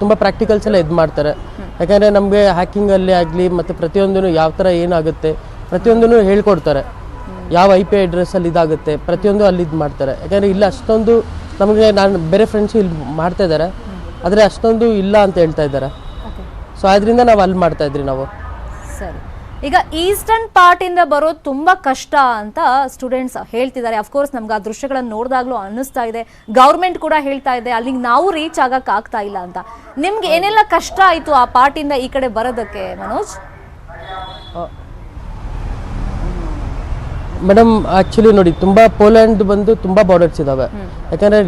ತುಂಬ ಪ್ರಾಕ್ಟಿಕಲ್ಸ್ ಎಲ್ಲ ಇದು ಮಾಡ್ತಾರೆ. ಯಾಕಂದರೆ ನಮಗೆ ಹ್ಯಾಕಿಂಗಲ್ಲಿ ಆಗಲಿ ಮತ್ತು ಪ್ರತಿಯೊಂದೂ ಯಾವ ಥರ ಏನಾಗುತ್ತೆ ಪ್ರತಿಯೊಂದೂ ಹೇಳ್ಕೊಡ್ತಾರೆ. ಯಾವ IP ಅಡ್ರೆಸ್ಸಲ್ಲಿ ಇದಾಗುತ್ತೆ ಪ್ರತಿಯೊಂದು ಅಲ್ಲಿ ಇದು ಮಾಡ್ತಾರೆ. ಯಾಕಂದರೆ ಇಲ್ಲಿ ಅಷ್ಟೊಂದು ನಮಗೆ ನಾನು ಬೇರೆ ಫ್ರೆಂಡ್ಸು ಇಲ್ಲಿ ಮಾಡ್ತಾ ಇದ್ದಾರೆ, ಆದರೆ ಅಷ್ಟೊಂದು ಇಲ್ಲ ಅಂತ ಹೇಳ್ತಾ ಇದ್ದಾರೆ. ಸೊ ಅದರಿಂದ ನಾವು ಅಲ್ಲಿ ಮಾಡ್ತಾ ಇದ್ರಿ ನಾವು. ಸರಿ, ಈಗ ಈಸ್ಟರ್ನ್ ಪಾರ್ಟ್ ಇಂದ ಬರೋದು ತುಂಬಾ ಕಷ್ಟ ಅಂತ ಸ್ಟೂಡೆಂಟ್ಸ್ ಹೇಳ್ತಿದ್ದಾರೆ. ಅಫ್ಕೋರ್ಸ್ ನಮ್ಗೆ ಆ ದೃಶ್ಯಗಳನ್ನು ನೋಡಿದಾಗ್ಲೂ ಅನ್ನಿಸ್ತಾ ಇದೆ, ಗೌರ್ಮೆಂಟ್ ಕೂಡ ಹೇಳ್ತಾ ಇದೆ ಅಲ್ಲಿಗೆ ನಾವು ರೀಚ್ ಆಗಕ್ ಆಗ್ತಾ ಇಲ್ಲ ಅಂತ. ನಿಮ್ಗೆ ಏನೆಲ್ಲ ಕಷ್ಟ ಆಯ್ತು ಆ ಪಾರ್ಟ್ ಇಂದ ಈ ಕಡೆ ಬರೋದಕ್ಕೆ ಮನೋಜ್? ಮೇಡಮ್ ಆಕ್ಚುಲಿ ನೋಡಿ, ತುಂಬಾ ಪೋಲೆಂಡ್ ಬಂದು ತುಂಬಾ ಬಾರ್ಡರ್ಸ್ ಇದಾವೆ. ಯಾಕಂದ್ರೆ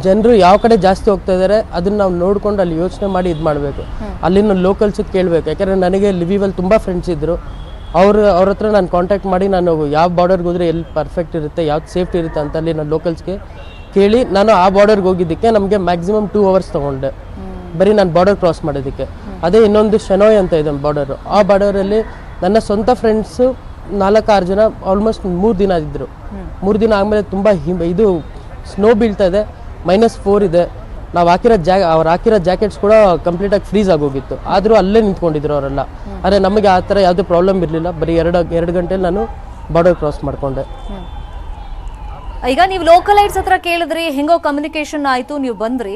ಜನರು ಯಾವ ಕಡೆ ಜಾಸ್ತಿ ಹೋಗ್ತಾ ಇದ್ದಾರೆ ಅದನ್ನ ನಾವು ನೋಡ್ಕೊಂಡು ಅಲ್ಲಿ ಯೋಚನೆ ಮಾಡಿ ಇದು ಮಾಡಬೇಕು. ಅಲ್ಲಿನ ಲೋಕಲ್ಸ್ ಕೇಳಬೇಕು. ಯಾಕಂದರೆ ನನಗೆ ಲಿವಿವಲ್ಲಿ ತುಂಬ ಫ್ರೆಂಡ್ಸ್ ಇದ್ದರು. ಅವ್ರ ಹತ್ರ ನಾನು ಕಾಂಟ್ಯಾಕ್ಟ್ ಮಾಡಿ ನಾನು ಯಾವ ಬಾರ್ಡರ್ಗೆ ಹೋದರೆ ಎಲ್ಲಿ ಪರ್ಫೆಕ್ಟ್ ಇರುತ್ತೆ, ಯಾವ್ದು ಸೇಫ್ಟಿ ಇರುತ್ತೆ ಅಂತ ಅಲ್ಲಿ ನಾನು ಲೋಕಲ್ಸ್ಗೆ ಕೇಳಿ ನಾನು ಆ ಬಾರ್ಡರ್ಗೆ ಹೋಗಿದ್ದಕ್ಕೆ ನಮಗೆ ಮ್ಯಾಕ್ಸಿಮಮ್ 2 hours ತೊಗೊಂಡೆ ಬರೀ ನಾನು ಬಾರ್ಡರ್ ಕ್ರಾಸ್ ಮಾಡೋದಕ್ಕೆ. ಅದೇ ಇನ್ನೊಂದು ಶೆನೋಯ್ ಅಂತ ಇದೆ ಬಾರ್ಡರು. ಆ ಬಾರ್ಡರಲ್ಲಿ ನನ್ನ ಸ್ವಂತ ಫ್ರೆಂಡ್ಸು 4-6 ಜನ ಆಲ್ಮೋಸ್ಟ್ 3 ದಿನ ಇದ್ದರು. 3 ದಿನ ಆದಮೇಲೆ ತುಂಬ ಇದು ಸ್ನೋ ಬೀಳ್ತಾ ಇದೆ, -4 ಇದೆ. ನಾವು ಅವ್ರು ಹಾಕಿರೋ ಜಾಕೆಟ್ಸ್ ಕೂಡ ಕಂಪ್ಲೀಟಾಗಿ ಫ್ರೀಸ್ ಆಗೋಗಿತ್ತು. ಆದರೂ ಅಲ್ಲೇ ನಿಂತ್ಕೊಂಡಿದ್ರು ಅವರೆಲ್ಲ. ಆದರೆ ನಮಗೆ ಆ ಥರ ಯಾವುದೇ ಪ್ರಾಬ್ಲಮ್ ಇರಲಿಲ್ಲ. ಬರೀ 2 ಗಂಟೆಲಿ ನಾನು ಬಾರ್ಡರ್ ಕ್ರಾಸ್ ಮಾಡಿಕೊಂಡೆ. ಈಗ ನೀವು ಲೋಕಲೈಟ್ಸ್ ಹತ್ರ ಕೇಳಿದ್ರಿ, ಹೆಂಗೋ ಕಮ್ಯುನಿಕೇಶನ್ ಆಯಿತು, ನೀವು ಬಂದ್ರಿ.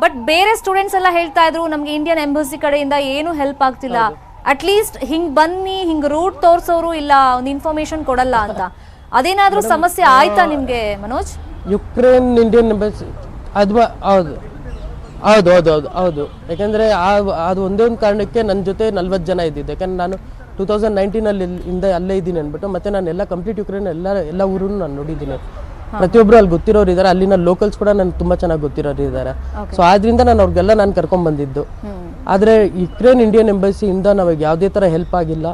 ಬಟ್ ಬೇರೆ ಸ್ಟೂಡೆಂಟ್ಸ್ ಎಲ್ಲ ಹೇಳ್ತಾ ಇದ್ರು ನಮಗೆ ಇಂಡಿಯನ್ ಎಂಬಸಿ ಕಡೆಯಿಂದ ಏನು ಹೆಲ್ಪ್ ಆಗ್ತಿಲ್ಲ, ಅಟ್ಲೀಸ್ಟ್ ಹಿಂಗೆ ಬನ್ನಿ, ಹಿಂಗೆ ರೂಟ್ ತೋರಿಸೋರು ಇಲ್ಲ, ಒಂದು ಇನ್ಫಾರ್ಮೇಶನ್ ಕೊಡಲ್ಲ ಅಂತ. ಅದೇನಾದರೂ ಸಮಸ್ಯೆ ಆಯ್ತಾ ನಿಮಗೆ ಮನೋಜ್? ಯುಕ್ರೇನ್ ಇಂಡಿಯನ್ ಎಂಬಸಿ ಅದು ಹೌದು. ಯಾಕಂದರೆ ಅದು ಒಂದೇ ಒಂದು ಕಾರಣಕ್ಕೆ ನನ್ನ ಜೊತೆ 40 ಜನ ಇದ್ದಿದ್ದು. ಯಾಕಂದರೆ ನಾನು 2019 ಅಲ್ಲೇ ಇದ್ದೀನಿ ಅಂದ್ಬಿಟ್ಟು. ಮತ್ತು ನಾನು ಎಲ್ಲ ಕಂಪ್ಲೀಟ್ ಯುಕ್ರೇನ್ ಎಲ್ಲ ಊರನ್ನು ನಾನು ನೋಡಿದ್ದೀನಿ. ಪ್ರತಿಯೊಬ್ಬರು ಅಲ್ಲಿ ಗೊತ್ತಿರೋರು ಇದ್ದಾರೆ, ಅಲ್ಲಿನ ಲೋಕಲ್ಸ್ ಕೂಡ ನನಗೆ ತುಂಬ ಚೆನ್ನಾಗಿ ಗೊತ್ತಿರೋರು ಇದ್ದಾರೆ. ಸೊ ಆದ್ರಿಂದ ನಾನು ಅವ್ರಿಗೆಲ್ಲ ನಾನು ಕರ್ಕೊಂಡ್ಬಂದಿದ್ದು. ಆದರೆ ಯುಕ್ರೇನ್ ಇಂಡಿಯನ್ ಎಂಬಸಿಯಿಂದ ನಮಗೆ ಯಾವುದೇ ಥರ ಹೆಲ್ಪ್ ಆಗಿಲ್ಲ.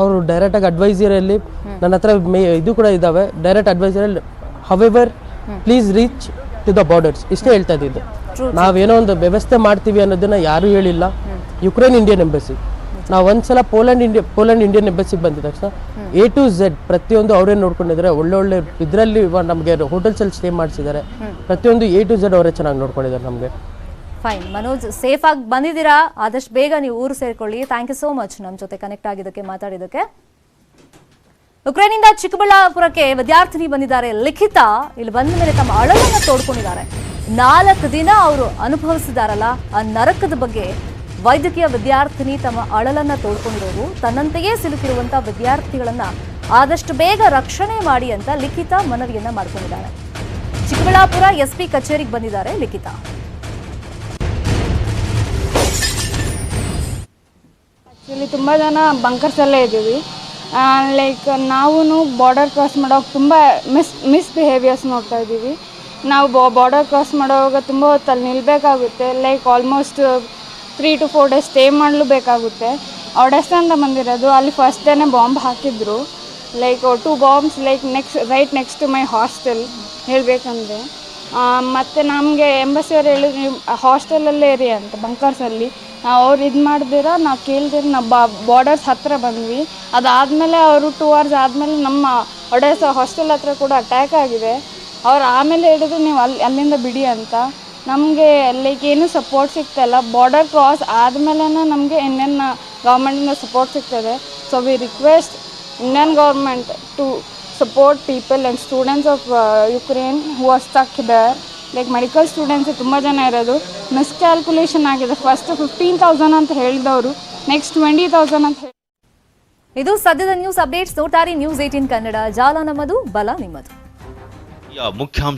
ಅವರು ಡೈರೆಕ್ಟಾಗಿ ಅಡ್ವೈಸರಲ್ಲಿ ನನ್ನ ಹತ್ರ ಇದು ಕೂಡ ಇದ್ದಾವೆ, ಡೈರೆಕ್ಟ್ ಅಡ್ವೈಸರಲ್ಲಿ however please reach to the borders ಇಷ್ಟೇ ಹೇಳ್ತಾ ಇದ್ದಿದ್ದು. ನಾವೇನೋ ಒಂದು ವ್ಯವಸ್ಥೆ ಮಾಡ್ತೀವಿ ಅನ್ನೋದನ್ನ ಯಾರೂ ಹೇಳಿಲ್ಲ. ಯುಕ್ರೇನ್ ಇಂಡಿಯನ್ ಎಂಬಸಿ ನಾವು ಒಂದ್ಸಲ ಪೋಲೆಂಡ್ ಇಂಡಿಯನ್ ಎಂಬಸಿಗೆ ಬಂದಿದ ತಕ್ಷಣ A to Z ಪ್ರತಿಯೊಂದು ಅವರೇ ನೋಡ್ಕೊಂಡಿದ್ದಾರೆ. ಒಳ್ಳೊಳ್ಳೆ ಇದರಲ್ಲಿ ನಮಗೆ ಹೋಟೆಲ್ಸಲ್ಲಿ ಸ್ಟೇ ಮಾಡಿಸಿದ್ದಾರೆ. ಪ್ರತಿಯೊಂದು A to Z ಅವರೇ ಚೆನ್ನಾಗಿ ನೋಡ್ಕೊಂಡಿದ್ದಾರೆ ನಮಗೆ. ಫೈನ್ ಮನೋಜ್, ಸೇಫ್ ಆಗಿ ಬಂದಿದ್ದೀರಾ, ಆದಷ್ಟು ಬೇಗ ನೀವು ಊರು ಸೇರ್ಕೊಳ್ಳಿ. ಥ್ಯಾಂಕ್ ಯು ಸೋ ಮಚ್ ನಮ್ಮ ಜೊತೆ ಕನೆಕ್ಟ್ ಆಗಿದ್ದಕ್ಕೆ, ಮಾತಾಡಿದ್ದಕ್ಕೆ. ಉಕ್ರೇನಿಂದ ಚಿಕ್ಕಬಳ್ಳಾಪುರಕ್ಕೆ ವಿದ್ಯಾರ್ಥಿನಿ ಬಂದಿದ್ದಾರೆ ಲಿಖಿತಾ. ಇಲ್ಲಿ ಬಂದ ಮೇಲೆ ತಮ್ಮ ಅಳಲನ್ನು ತೋಡ್ಕೊಂಡಿದ್ದಾರೆ. 4 ದಿನ ಅವರು ಅನುಭವಿಸಿದಾರಲ್ಲ ಆ ನರಕದ ಬಗ್ಗೆ ವೈದ್ಯಕೀಯ ವಿದ್ಯಾರ್ಥಿನಿ ತಮ್ಮ ಅಳಲನ್ನ ತೋಡ್ಕೊಂಡಿರೋದು. ತನ್ನಂತೆಯೇ ಸಿಲುಕಿರುವಂತ ವಿದ್ಯಾರ್ಥಿಗಳನ್ನ ಆದಷ್ಟು ಬೇಗ ರಕ್ಷಣೆ ಮಾಡಿ ಅಂತ ಲಿಖಿತಾ ಮನವಿಯನ್ನ ಮಾಡಿಕೊಂಡಿದ್ದಾರೆ. ಚಿಕ್ಕಬಳ್ಳಾಪುರ SP ಕಚೇರಿಗೆ ಬಂದಿದ್ದಾರೆ ಲಿಖಿತಾ. ಇಲ್ಲಿ ತುಂಬ ಜನ ಬಂಕರ್ಸಲ್ಲೇ ಇದ್ದೀವಿ. ಲೈಕ್ ನಾವು ಬಾರ್ಡರ್ ಕ್ರಾಸ್ ಮಾಡೋಕೆ ತುಂಬ ಮಿಸ್ಬಿಹೇವಿಯರ್ಸ್ ನೋಡ್ತಾ ಇದ್ದೀವಿ. ನಾವು ಬಾರ್ಡರ್ ಕ್ರಾಸ್ ಮಾಡೋವಾಗ ತುಂಬ ಹೊತ್ತಲ್ಲಿ ನಿಲ್ಲಬೇಕಾಗುತ್ತೆ. Like almost 3 to 4 days stay ಮಾಡಲು ಬೇಕಾಗುತ್ತೆ. ಒಡೆಸ್ಸಂದ ಬಂದಿರೋದು, ಅಲ್ಲಿ ಫಸ್ಟ್ ಡೇನೇ ಬಾಂಬ್ ಹಾಕಿದ್ರು. Like 2 bombs like right next to my hostel ಹೇಳಬೇಕಂದ್ರೆ. ಮತ್ತು ನಮಗೆ ಎಂಬಸಿಯವ್ರು ಹೇಳಿದ್ರು ನೀವು ಹಾಸ್ಟೆಲಲ್ಲೇ ಇರಿ ಅಂತ ಬಂಕರ್ಸಲ್ಲಿ. ಅವ್ರು ಇದು ಮಾಡ್ದಿರ ನಾವು ಕೇಳ್ದಿರ ನಾವು ಬಾರ್ಡರ್ಸ್ ಹತ್ತಿರ ಬಂದ್ವಿ. ಅದಾದಮೇಲೆ ಅವರು 2 hours ಆದಮೇಲೆ ನಮ್ಮ ಒಡೆಸ ಹಾಸ್ಟೆಲ್ ಹತ್ರ ಕೂಡ ಅಟ್ಯಾಕ್ ಆಗಿದೆ. ಅವ್ರು ಆಮೇಲೆ ಹೇಳಿದ್ರು ನೀವು ಅಲ್ಲಿಂದ ಬಿಡಿ ಅಂತ. ನಮಗೆ ಲೈಕ್ ಏನೂ ಸಪೋರ್ಟ್ ಸಿಗ್ತಾಯಿಲ್ಲ. ಬಾರ್ಡರ್ ಕ್ರಾಸ್ ಆದಮೇಲೆ ನಮಗೆ ಇನ್ನೇನು ಗೌರ್ಮೆಂಟಿಂದ ಸಪೋರ್ಟ್ ಸಿಗ್ತದೆ. So we request Indian government to support people and students of Ukraine who are stuck there. Like medical students ತುಂಬ ಜನ ಇರೋದು. ಮಿಸ್ಕ್ಯಾಲ್ಕುಲೇಷನ್ ಆಗಿದೆ. ಫಸ್ಟ್ 15,000 ಅಂತ ಹೇಳಿದವರು ನೆಕ್ಸ್ಟ್ 20,000 ಅಂತ ಹೇಳಿ. ಇದು ಸದ್ಯದ ನ್ಯೂಸ್ ಅಪ್ಡೇಟ್ಸ್. ನೋಡ್ತಾರೆ ನ್ಯೂಸ್ 18 ಕನ್ನಡ. ಜಾಲ ನಮ್ಮದು, ಬಲ ನಿಮ್ಮದು. ಮುಖ್ಯಾಂಶ